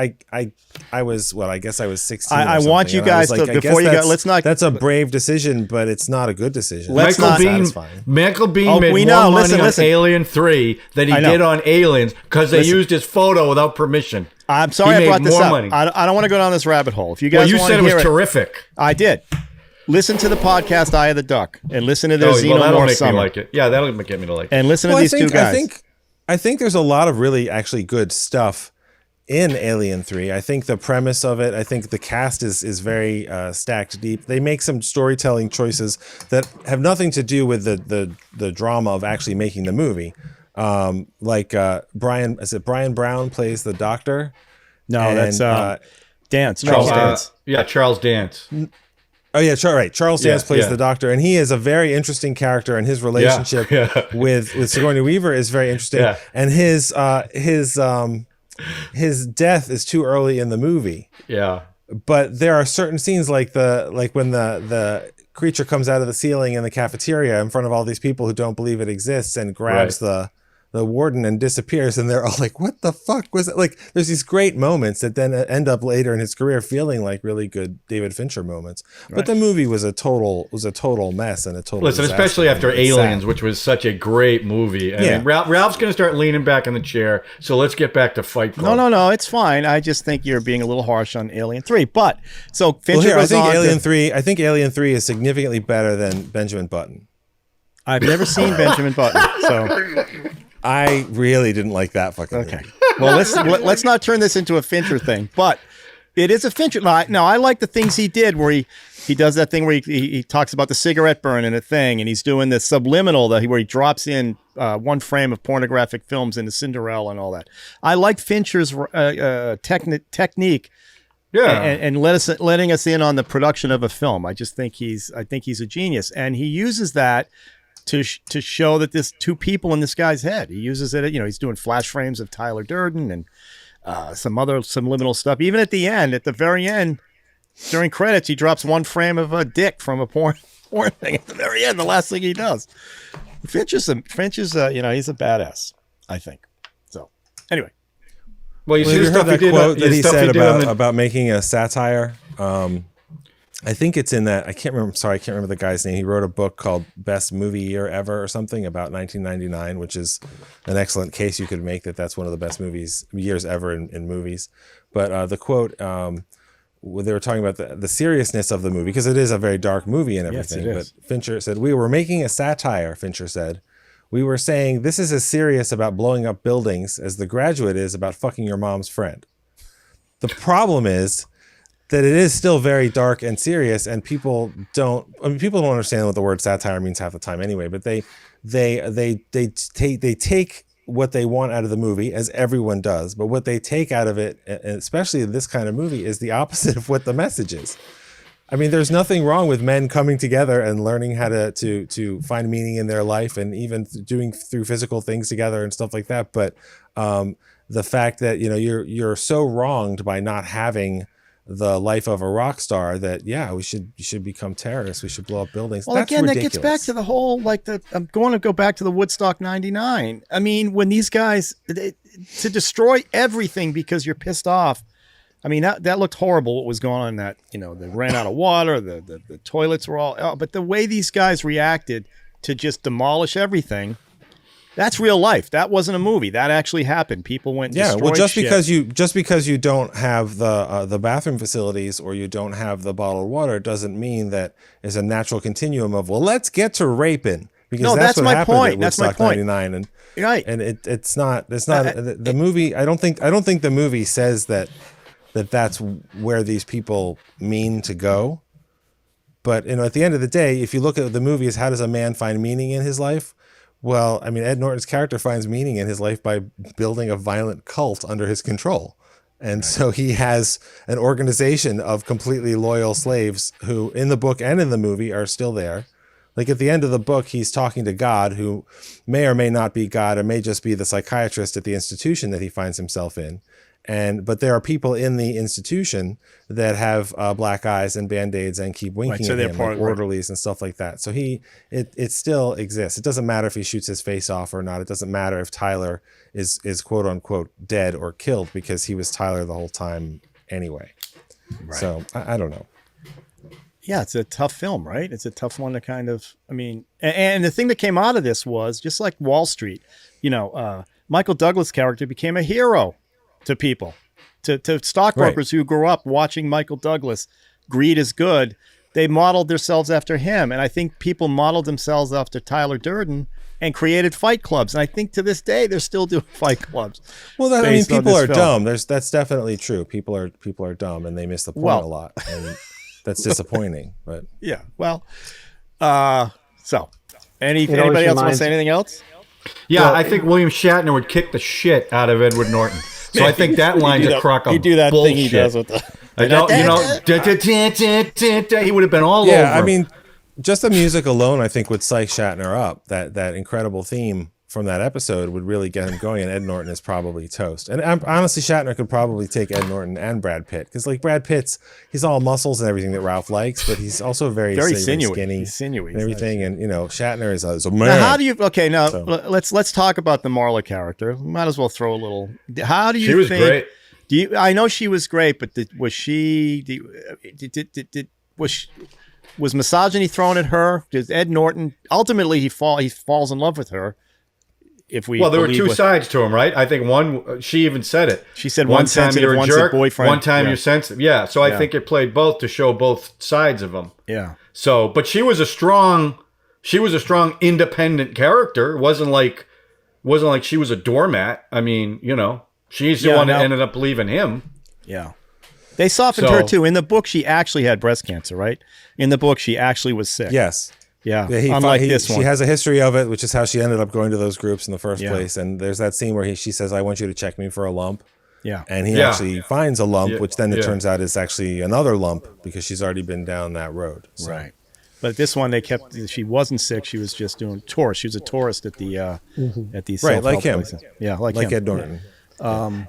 I was well. I guess I was 16. I or want something, you and I was guys like, to- I before guess you go- that's- let's not- That's a brave decision, but it's not a good decision. Let's Michael not- Bean, satisfying. Michael Bean Oh, made we more know. money Listen, on listen. Alien 3 than he I know. did on Aliens because they Listen. used his photo without permission. I'm sorry He I made brought this more up. money. I don't want to go down this rabbit hole. If you guys Well, you want said to it hear was terrific. I did. Listen to the podcast Eye of the Duck and listen to their Well, that'll Xenomorph make Summer me like it. Yeah, that'll get me to like it. and listen to Well, these two guys. I think there's a lot of really actually good stuff in Alien 3. I think the premise of it, I think the cast is very stacked deep. They make some storytelling choices that have nothing to do with the drama of actually making the movie. Like Brian Brown plays the doctor? No, And, that's Dance. Charles Charles Dance. Yeah, Charles Dance. Oh yeah, right. Charles Dance Yeah, plays yeah. the doctor, and he is a very interesting character, and his relationship yeah. with Sigourney Weaver is very interesting. Yeah. And his death is too early in the movie. Yeah. But there are certain scenes like when the creature comes out of the ceiling in the cafeteria in front of all these people who don't believe it exists and grabs the warden and disappears, and they're all like, what the fuck was it? Like, there's these great moments that then end up later in his career feeling like really good David Fincher moments. But the movie was a total mess and a total Listen, disaster, especially after and it's Aliens, sad. which was such a great movie. I Yeah. mean, Ralph's going to start leaning back in the chair. So let's get back to Fight Club. No, it's fine. I just think you're being a little harsh on Alien 3. But so Fincher Well, here, I goes think on Alien to, 3 I think Alien 3 is significantly better than Benjamin Button. I've never seen Benjamin Button, so I really didn't like that fucking okay. movie. Well, let's not turn this into a Fincher thing, but it is a Fincher. No, I like the things he did where he does that thing where he talks about the cigarette burn in a thing, and he's doing the subliminal where he drops in one frame of pornographic films into Cinderella and all that. I like Fincher's technique. Yeah. And letting us in on the production of a film. I think he's a genius, and he uses that to show that there's two people in this guy's head. He uses it. He's doing flash frames of Tyler Durden and some other subliminal stuff. Even at the very end, during credits, he drops one frame of a dick from a porn thing at the very end. The last thing he does. Fincher's he's a badass, I think. So anyway. Well, you see You the heard stuff he that did. quote that he stuff said did on the- about making a satire. I think it's in that. I can't remember. Sorry, I can't remember the guy's name. He wrote a book called Best Movie Year Ever or something about 1999, which is an excellent case you could make that that's one of the best years ever in movies. But the quote, where they were talking about the seriousness of the movie, because it is a very dark movie and everything. Yes, it is. But Fincher said, "We were making a satire," Fincher said. "We were saying this is as serious about blowing up buildings as The Graduate is about fucking your mom's friend." The problem is that it is still very dark and serious, and people don't understand what the word satire means half the time anyway, but they take what they want out of the movie, as everyone does, but what they take out of it, and especially in this kind of movie, is the opposite of what the message is. I mean, there's nothing wrong with men coming together and learning how to find meaning in their life, and even doing through physical things together and stuff like that. But the fact that you're so wronged by not having the life of a rock star that we should become terrorists, we should blow up buildings. Well, That's again, ridiculous. that gets back to the whole I'm going to go back to the Woodstock '99. I mean, when these guys to destroy everything because you're pissed off. I mean, that looked horrible. What was going on? That they ran out of water. The toilets were all. But the way these guys reacted to just demolish everything. That's real life. That wasn't a movie. That actually happened. People went and destroyed just shit. because you don't have the bathroom facilities or you don't have the bottled water doesn't mean that it's a natural continuum of let's get to raping, because No, that's that's what my happened point. at That's my Woodstock point. 99, and Right. and it's not the movie. I don't think the movie says that's where these people mean to go. But at the end of the day, if you look at the movie as how does a man find meaning in his life? Well, I mean, Ed Norton's character finds meaning in his life by building a violent cult under his control. And so he has an organization of completely loyal slaves who in the book and in the movie are still there. Like at the end of the book, he's talking to God, who may or may not be God, or may just be the psychiatrist at the institution that he finds himself in. But there are people in the institution that have black eyes and band-aids and keep winking so at they're him, part like of it. orderlies and stuff like that. So it still exists. It doesn't matter if he shoots his face off or not. It doesn't matter if Tyler is quote unquote dead or killed, because he was Tyler the whole time anyway. Right. So I don't know. Yeah, it's a tough film, right? It's a tough one to kind of, I mean, and the thing that came out of this was just like Wall Street, Michael Douglas' character became a hero to people, to stockbrokers who grew up watching Michael Douglas. Greed is good. They modeled themselves after him. And I think people modeled themselves after Tyler Durden and created fight clubs. And I think to this day, they're still doing fight clubs. Well, people are dumb. That's definitely true. People are dumb and they miss the point a lot. And that's disappointing, but yeah. Well, so anybody else want to say anything else? Yeah, I think William Shatner would kick the shit out of Edward Norton. So I think that line's a crock of bullshit. He'd do that thing he does with the... I don't, he would have been all over. Yeah, I mean, just the music alone, I think, would psych Shatner up. That incredible theme from that episode would really get him going, and Ed Norton is probably toast. And honestly, Shatner could probably take Ed Norton and Brad Pitt, because like Brad Pitt's, he's all muscles and everything that Ralph likes, but he's also very sinewy, skinny, he's sinewy and everything. And Shatner is a man. Now, how do you? Okay, now let's talk about the Marla character. Might as well throw a little. How do you? She was great. I know she was great, but was misogyny thrown at her? Did Ed Norton ultimately he falls in love with her? There were two sides to him, right? I think one, she even said it. She said one time you're a jerk, boyfriend. One time you're sensitive. Yeah, so I think it played both to show both sides of him. Yeah. So, but she was a strong independent character. It wasn't like she was a doormat. I mean, she's the one that ended up leaving him. Yeah. They softened her too. In the book, she actually had breast cancer, right? In the book, she actually was sick. Yes. Yeah. Unlike this one. She has a history of it, which is how she ended up going to those groups in the first place. And there's that scene where she says, I want you to check me for a lump. Yeah. And he actually finds a lump, which then it turns out is actually another lump because she's already been down that road. So. Right. But this one, she wasn't sick. She was just doing tourists. She was a tourist at the these right, like him. Places. Yeah, like him. Ed Norton.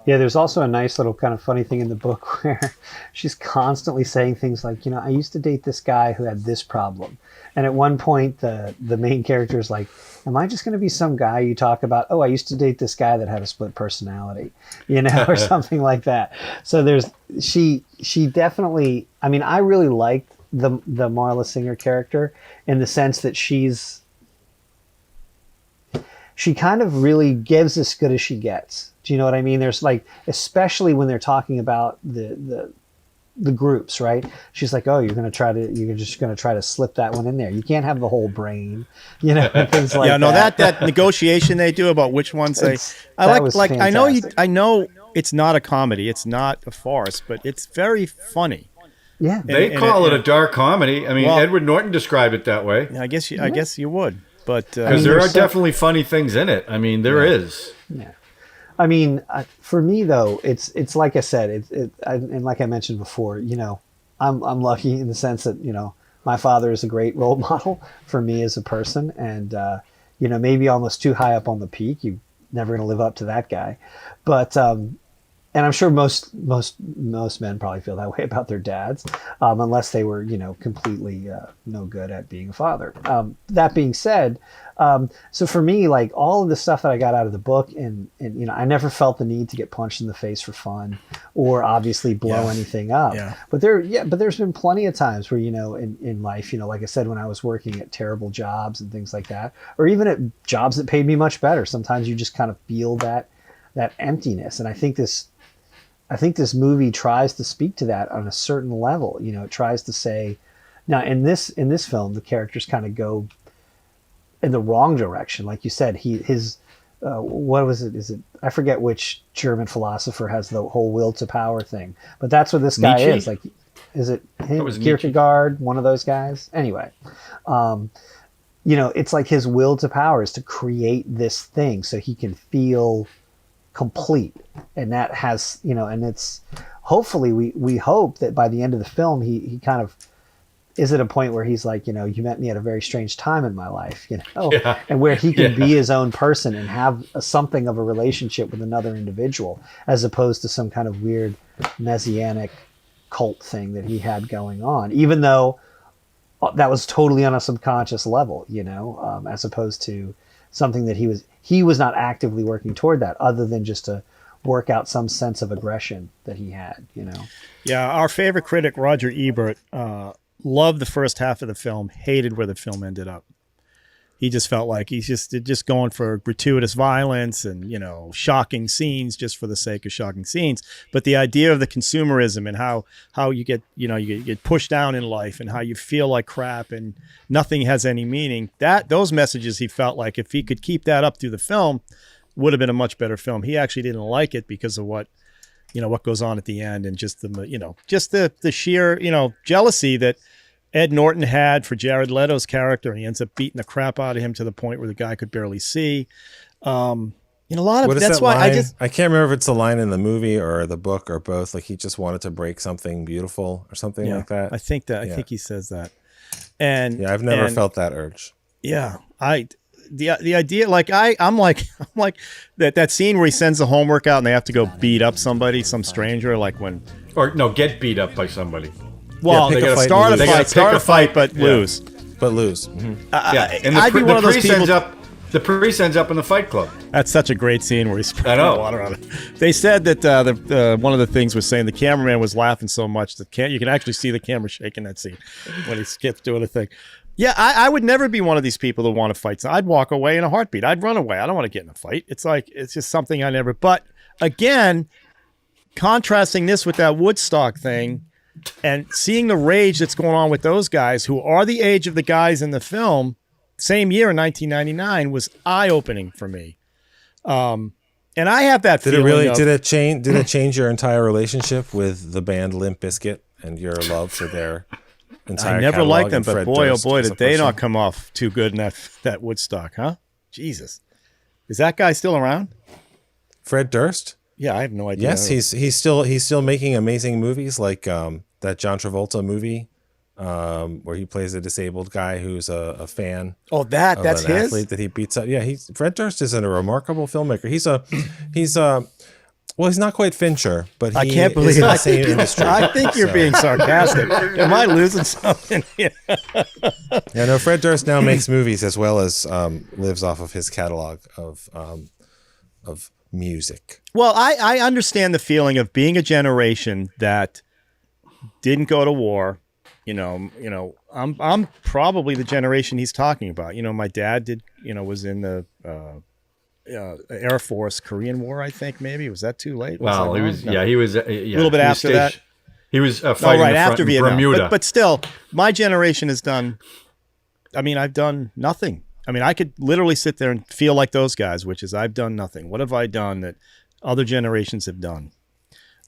There's also a nice little kind of funny thing in the book where she's constantly saying things like, I used to date this guy who had this problem. And at one point, the main character is like, am I just going to be some guy you talk about? Oh, I used to date this guy that had a split personality, or something like that. So she definitely, I really liked the Marla Singer character in the sense that she kind of really gives as good as she gets. Do you know what I mean? There's especially when they're talking about the groups, right? She's like, oh, you're just going to try to slip that one in there. You can't have the whole brain, and things like that. that negotiation they do about which ones I know it's not a comedy. It's not a farce, but it's very funny. Yeah. They call it a dark comedy. I mean, Edward Norton described it that way. I guess you would. But because there are definitely funny things in it. I mean, there is. Yeah. For me though, it's like I said, and like I mentioned before, I'm lucky in the sense that my father is a great role model for me as a person, and maybe almost too high up on the peak. You're never going to live up to that guy, but and I'm sure most men probably feel that way about their dads, unless they were completely no good at being a father. That being said, so for me, like all of the stuff that I got out of the book, and I never felt the need to get punched in the face for fun or obviously blow anything up. Yeah. But there's been plenty of times where in life, like I said, when I was working at terrible jobs and things like that, or even at jobs that paid me much better, sometimes you just kind of feel that emptiness, and I think this movie tries to speak to that on a certain level. It tries to say, now in this film, the characters kind of go in the wrong direction. Like you said, what was it? Is it, I forget which German philosopher has the whole will to power thing, but that's what this guy Nietzsche? is. Like, is it him? Kierkegaard, one of those guys? Anyway, it's like his will to power is to create this thing so he can feel complete, and that has and it's hopefully we hope that by the end of the film he kind of is at a point where he's like, you met me at a very strange time in my life, and where he can be his own person and have something of a relationship with another individual, as opposed to some kind of weird messianic cult thing that he had going on, even though that was totally on a subconscious level, as opposed to something that he was not actively working toward that, other than just to work out some sense of aggression that he had. Yeah, our favorite critic, Roger Ebert, loved the first half of the film, hated where the film ended up. He just felt like he's just going for gratuitous violence and, shocking scenes just for the sake of shocking scenes. But the idea of the consumerism and how you get, you get pushed down in life and how you feel like crap and nothing has any meaning, those messages, he felt like if he could keep that up through the film, would have been a much better film. He actually didn't like it because of what goes on at the end, and just the sheer, jealousy that Ed Norton had for Jared Leto's character, and he ends up beating the crap out of him to the point where the guy could barely see. A lot of that's why line? I can't remember if it's a line in the movie or the book or both. Like he just wanted to break something beautiful or something like that. I think he says that. And I've never felt that urge. Yeah, the idea, like I'm like that scene where he sends the homework out and they have to go beat up somebody, some stranger, get beat up by somebody. Well, they got to start a fight, but lose. Mm-hmm. And the priest ends up in the Fight Club. That's such a great scene where he's spraying water on it. They said that one of the things was saying the cameraman was laughing so much that you can actually see the camera shaking that scene when he skips doing the thing. Yeah, I would never be one of these people that want to fight. So I'd walk away in a heartbeat. I'd run away. I don't want to get in a fight. It's just something I never. But again, contrasting this with that Woodstock thing and seeing the rage that's going on with those guys who are the age of the guys in the film, same year in 1999, was eye-opening for me. And I have that feeling. Did it change your entire relationship with the band Limp Bizkit and your love for their entire I never liked them, but Fred boy, Durst oh boy, as a did they person? not come off too good in that Woodstock, huh? Jesus. Is that guy still around? Fred Durst? Yeah, I have no idea. Yes, he's still making amazing movies like that John Travolta movie where he plays a disabled guy who's a fan. Oh, that's an his athlete that he beats up. Yeah, Fred Durst is a remarkable filmmaker. He's not quite Fincher, but I can't believe is in the same industry. I think you're being sarcastic. Am I losing something here? Yeah, no. Fred Durst now makes movies as well as lives off of his catalog of music. Well, I understand the feeling of being a generation that didn't go to war. I'm probably the generation he's talking about. My dad did. Was in the Air Force, Korean War, I think. Maybe was that too late? Well, he was. No. Yeah, he was. A little bit after that. He was fighting after Vietnam. Bermuda. But still, my generation has done. I mean, I've done nothing. I mean, I could literally sit there and feel like those guys, which is I've done nothing. What have I done that other generations have done?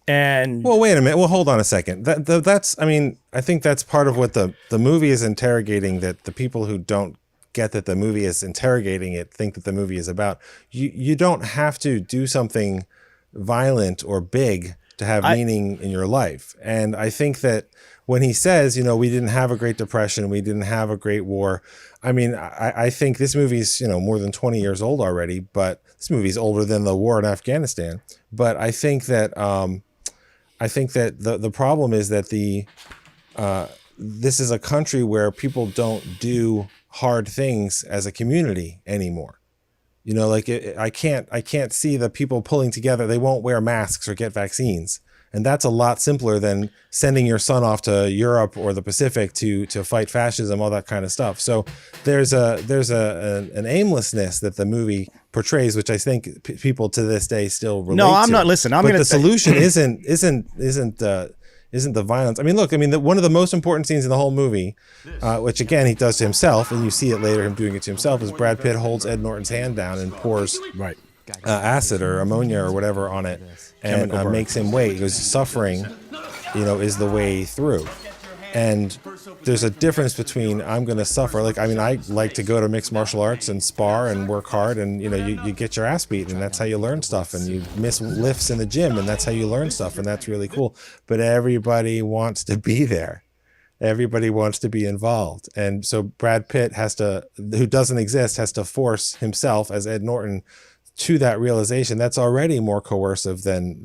And well, wait a minute. Well, hold on a second. That's. I mean, I think that's part of what the movie is interrogating. That the people who don't get that the movie is interrogating it think that the movie is about. You don't have to do something violent or big to have meaning in your life. And I think that when he says, we didn't have a Great Depression, we didn't have a Great War. I mean, I think this movie's, more than 20 years old already, but this movie's older than the war in Afghanistan. But I think that the problem is that this is a country where people don't do hard things as a community anymore. I can't see the people pulling together. They won't wear masks or get vaccines. And that's a lot simpler than sending your son off to Europe or the Pacific to fight fascism, all that kind of stuff. So there's an aimlessness that the movie portrays, which I think people to this day still relate to. No, I'm not. Listen, but the solution isn't the violence. I mean, look, one of the most important scenes in the whole movie, which again he does to himself, and you see it later him doing it to himself, is Brad Pitt holds Ed Norton's hand down and pours acid or ammonia or whatever on it, and makes him wait. Because suffering, is the way through. And there's a difference between I'm going to suffer. I like to go to mixed martial arts and spar and work hard, and you get your ass beat, and that's how you learn stuff. And you miss lifts in the gym, and that's how you learn stuff, and that's really cool. But everybody wants to be there. Everybody wants to be involved. And so Brad Pitt who doesn't exist, has to force himself as Ed Norton to that realization. That's already more coercive than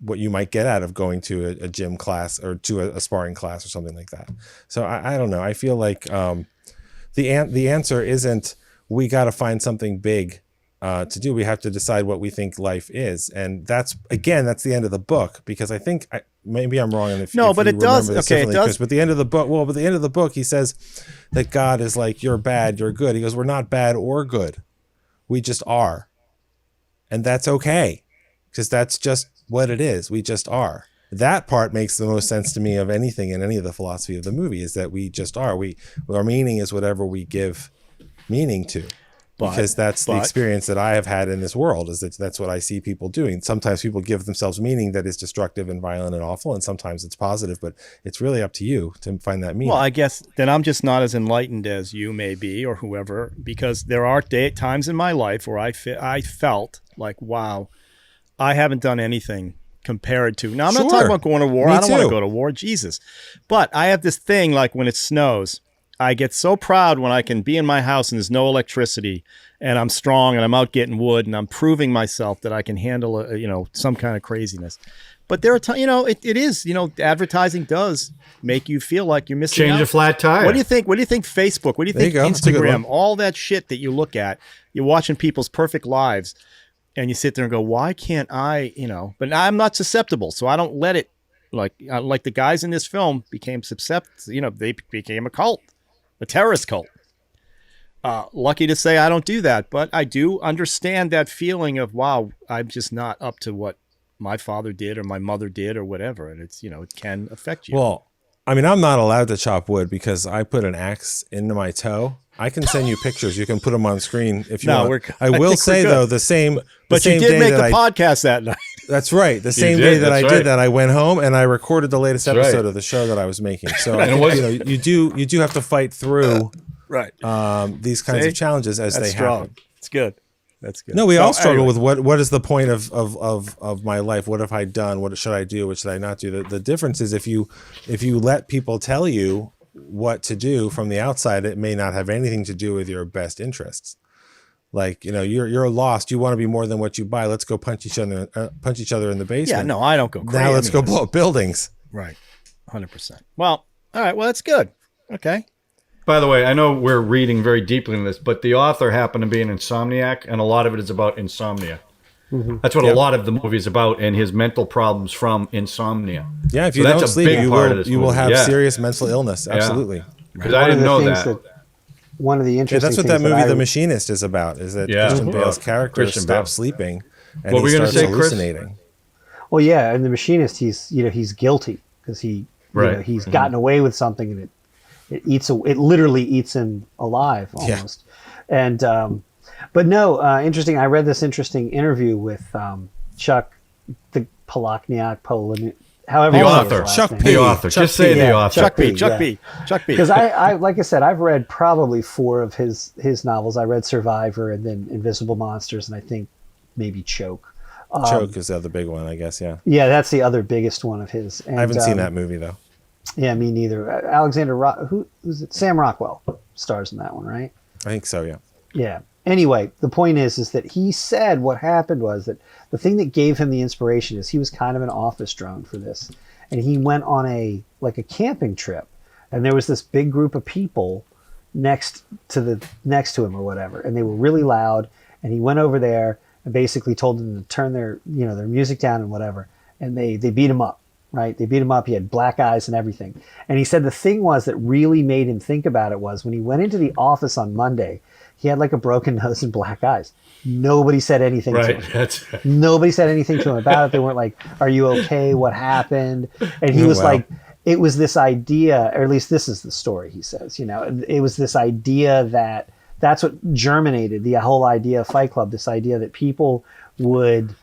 what you might get out of going to a gym class or to a sparring class or something like that. So I don't know. I feel like the answer isn't we got to find something big to do. We have to decide what we think life is, and that's the end of the book, because I think maybe I'm wrong. And if but it does. Okay, it does. Chris, but the end of the book. Well, but the end of the book, he says that God is like, you're bad, you're good. He goes, we're not bad or good. We just are. And that's okay, because that's just what it is. We just are. That part makes the most sense to me of anything in any of the philosophy of the movie, is that we just are. Our meaning is whatever we give meaning to, because that's the experience that I have had in this world, is that's what I see people doing. Sometimes people give themselves meaning that is destructive and violent and awful, and sometimes it's positive, but it's really up to you to find that meaning. Well, I guess then I'm just not as enlightened as you may be, or whoever, because there are times in my life where I felt like, wow, I haven't done anything compared to. Now, I'm not talking about going to war. I don't want to go to war, Jesus. But I have this thing, like when it snows, I get so proud when I can be in my house and there's no electricity and I'm strong and I'm out getting wood and I'm proving myself that I can handle some kind of craziness. But there are times, it is, advertising does make you feel like you're missing out. Change a flat tire. What do you think? What do you think Facebook? What do you think Instagram? All that shit that you look at, you're watching people's perfect lives, and you sit there and go, why can't I, but I'm not susceptible. So I don't let it, like the guys in this film became susceptible, they became a cult, a terrorist cult. Lucky to say I don't do that, but I do understand that feeling of, wow, I'm just not up to what my father did or my mother did or whatever. And it's, it can affect you. Well, I mean, I'm not allowed to chop wood because I put an axe into my toe. I can send you pictures. You can put them on screen if you want. I will say though, the same. But you did make the podcast that night. That's right. The same day that I did that, I went home and I recorded the latest episode of the show that I was making. So you do have to fight through these kinds of challenges as they happen. It's good. That's good. No, we all struggle with what is the point of my life? What have I done? What should I do? What should I not do? The difference is if you let people tell you what to do from the outside, it may not have anything to do with your best interests. Like, you're lost. You want to be more than what you buy. Let's go punch each other in the basement. Yeah, no, I don't go crazy. Now let's go blow up buildings. Right. 100%. Well, all right. Well, that's good. Okay. By the way, I know we're reading very deeply into this, but the author happened to be an insomniac, and a lot of it is about insomnia. Mm-hmm. That's what a lot of the movie is about, and his mental problems from insomnia. Yeah, if you don't sleep, you will have serious mental illness. Absolutely. Because I didn't know that. One of the interesting that's what that movie, The Machinist, is about, is that Christian Bale's character stops sleeping and he starts hallucinating. Well, yeah, in The Machinist, he's guilty because he's gotten away with something, and it literally eats him alive almost. Yeah. And but no, interesting. I read this interesting interview with Chuck the Palahniuk, however the author, Chuck P. The author. Just say the author. Chuck P. Because I like I said, I've read probably 4 of his novels. I read Survivor and then Invisible Monsters, and I think maybe Choke. Choke is the other big one, I guess. Yeah. Yeah, that's the other biggest one of his. And, I haven't seen that movie though. Yeah, me neither. Who's it? Sam Rockwell stars in that one, right? I think so. Yeah. Yeah. Anyway, the point is that he said what happened was that the thing that gave him the inspiration is he was kind of an office drone for this, and he went on a camping trip, and there was this big group of people next to him or whatever, and they were really loud, and he went over there and basically told them to turn their music down and whatever, and they beat him up. Right? They beat him up. He had black eyes and everything. And he said the thing was that really made him think about it was when he went into the office on Monday, he had like a broken nose and black eyes. Nobody said anything to him. That's right. Nobody said anything to him about it. They weren't like, are you okay? What happened? And he was like, it was this idea, or at least this is the story he says, it was this idea that's what germinated the whole idea of Fight Club, this idea that people would,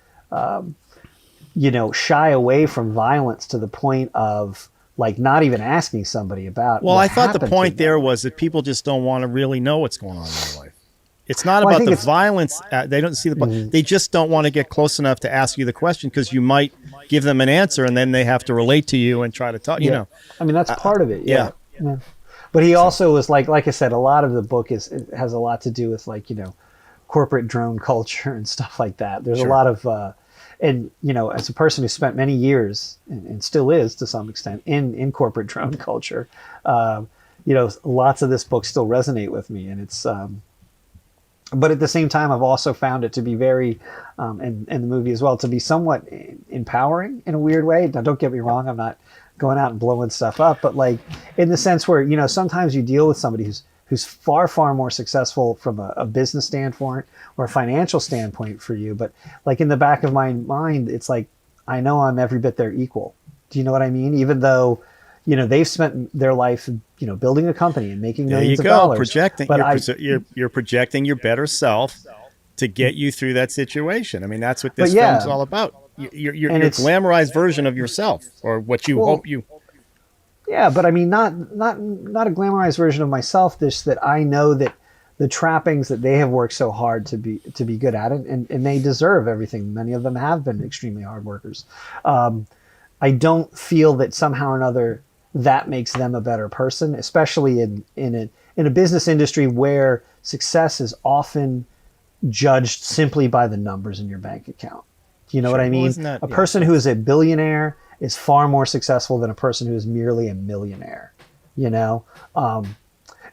shy away from violence to the point of like not even asking somebody about. Well, I thought the point there was that people just don't want to really know what's going on in their life. It's not Well, I about think the it's- violence. They don't see the. They just don't want to get close enough to ask you the question because you might give them an answer and then they have to relate to you and try to talk. You know. I mean, that's part of it. yeah. Yeah. But he also was like I said, a lot of the book it has a lot to do with corporate drone culture and stuff like that. There's a lot of, and as a person who spent many years and still is to some extent in corporate drone culture, lots of this book still resonate with me, and it's. But at the same time, I've also found it to be very, and the movie as well, to be somewhat empowering in a weird way. Now, don't get me wrong, I'm not going out and blowing stuff up, but like in the sense where, sometimes you deal with somebody who's far, far more successful from a business standpoint or a financial standpoint for you. But like in the back of my mind, it's like, I know I'm every bit their equal. Do you know what I mean? Even though, they've spent their life, building a company and making millions of dollars. Projecting, But you're projecting your better self to get you through that situation. I mean, that's what this film's all about. You're glamorized version of yourself, or what you hope you. Yeah, but I mean, not a glamorized version of myself. Just that I know that the trappings that they have worked so hard to be good at it, and they deserve everything. Many of them have been extremely hard workers. I don't feel that somehow or another that makes them a better person, especially in a business industry where success is often judged simply by the numbers in your bank account. Do you know what I mean? A person who is a billionaire is far more successful than a person who is merely a millionaire, And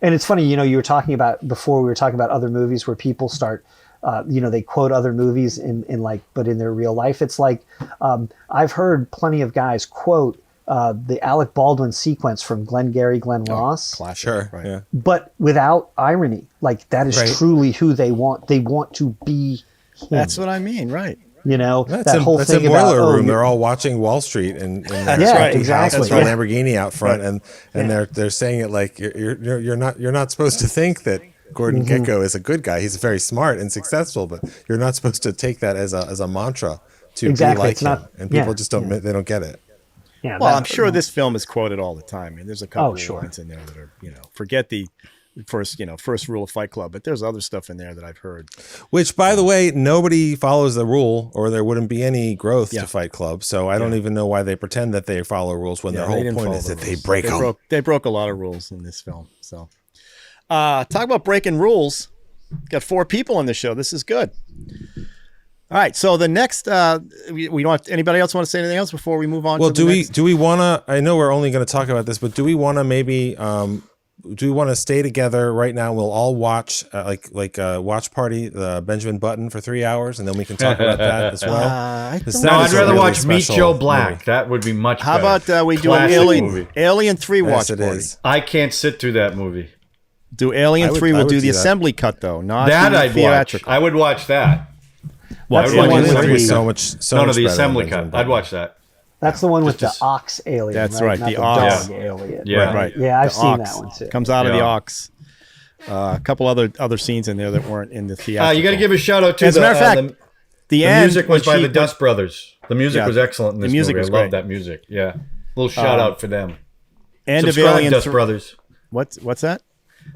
it's funny, you were talking about before, we were talking about other movies where people start, they quote other movies but in their real life. It's like, I've heard plenty of guys quote the Alec Baldwin sequence from Glengarry Glen Ross. Classic, Sure. right. Yeah. But without irony. Like that is truly who they want. They want to be him. That's what I mean, right? That whole that's thing a about boiler room. They're all watching Wall Street and right, exactly. With a Lamborghini out front, and they're saying it like you're not supposed to think that Gordon Gekko is a good guy. He's very smart and successful, but you're not supposed to take that as a mantra to be like it's not, him. And people just don't they don't get it. Yeah, well, I'm sure this film is quoted all the time. I mean, there's a couple of sure. lines in there that are, forget the first rule of Fight Club, but there's other stuff in there that I've heard. Which, by the way, nobody follows the rule, or there wouldn't be any growth to Fight Club. So I don't even know why they pretend that they follow rules when their whole point is that they break them. They broke a lot of rules in this film. So, talk about breaking rules. Got 4 people on the show. This is good. All right, so the next, we don't. Anybody else want to say anything else before we move on? Well, to the next? do we want to? I know we're only going to talk about this, but do we want to maybe? Do we want to stay together right now? We'll all watch watch party the Benjamin Button for 3 hours, and then we can talk about that as well. I'd rather watch Meet Joe Black. Movie. That would be much better. How about we do an Alien 3 watch party? Is. I can't sit through that movie. Do Alien 3? We'll do the assembly cut though, not that. The I'd theatrical. watch. I would watch that. Well, I would watch the the the assembly cut. I'd watch that. That's the one with the ox alien. That's right. Not the ox dog alien. Yeah, right. Yeah, I've the seen ox that one too. Comes out of the ox. A couple other scenes in there that weren't in the theatrical. You got to give a shout out to As a matter of fact, the music was by the Dust Brothers. The music was excellent in this movie. I love that music. Yeah, little shout out for them. And subscribe, of Alien Dust Brothers. What's that?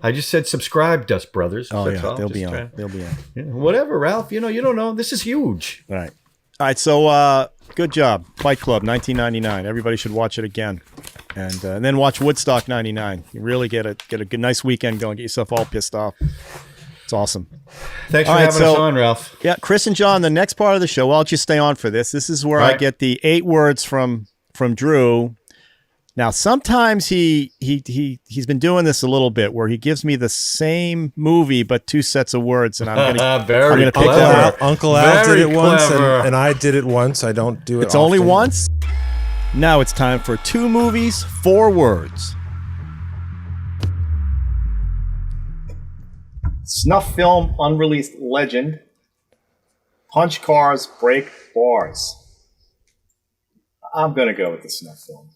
I just said subscribe, Dust Brothers. Oh That's yeah, all. they'll Just be on. trying. They'll be on. Yeah, whatever, Ralph. You don't know. This is huge. All right. So good job, Fight Club, 1999. Everybody should watch it again, and then watch Woodstock '99. You really get a good, nice weekend going. Get yourself all pissed off. It's awesome. Thanks for having us on, Ralph. Yeah, Chris and John. The next part of the show. Why don't you stay on for this? This is where I get the 8 words from Drew. Now, sometimes he's been doing this a little bit, where he gives me the same movie but 2 sets of words, and I'm gonna pick that up. Uncle Al did it once, and I did it once. I don't do it. It's only once. Now it's time for 2 movies, 4 words. Snuff film unreleased legend. Punch cars, break bars. I'm gonna go with the snuff film.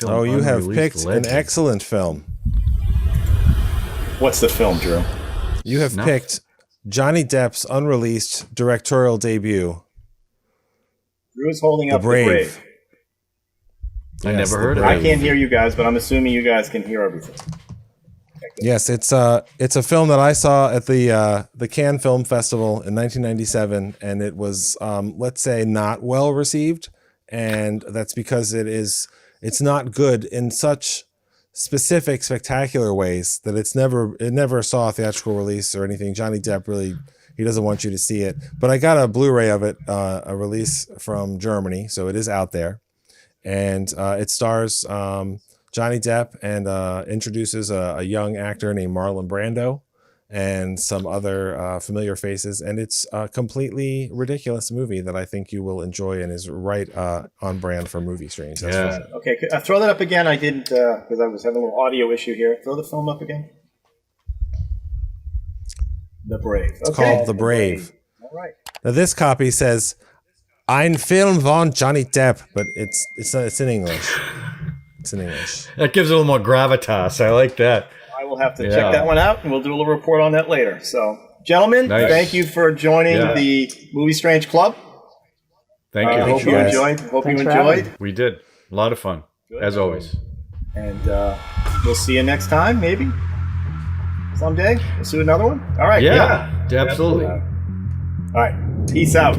Oh, you have picked an excellent film. What's the film, Drew? You have picked Johnny Depp's unreleased directorial debut. Drew is holding up The Brave. I never heard of it. I can't hear you guys, but I'm assuming you guys can hear everything. Okay, Yes, it's a film that I saw at the Cannes Film Festival in 1997, and it was let's say not well received, and that's because it's not good in such specific, spectacular ways that it never saw a theatrical release or anything. Johnny Depp really, he doesn't want you to see it, but I got a Blu-ray of it, a release from Germany, so it is out there, and it stars Johnny Depp and introduces a young actor named Marlon Brando and some other familiar faces. And it's a completely ridiculous movie that I think you will enjoy and is right on brand for MovieStrange. That's for sure. Okay, throw that up again. I didn't, because I was having a little audio issue here. Throw the film up again. The Brave. It's called The Brave. All right. Now this copy says, "Ein Film von Johnny Depp," but it's in English. It's in English. That gives it a little more gravitas. I like that. I will have to check that one out, and we'll do a little report on that later. So, gentlemen, thank you for joining the MovieStrange Club. Thank you. Hope you enjoyed. Hope you enjoyed. We did. A lot of fun, as always. And we'll see you next time, maybe. Someday. We'll see another one. All right. Yeah, absolutely. All right. Peace out.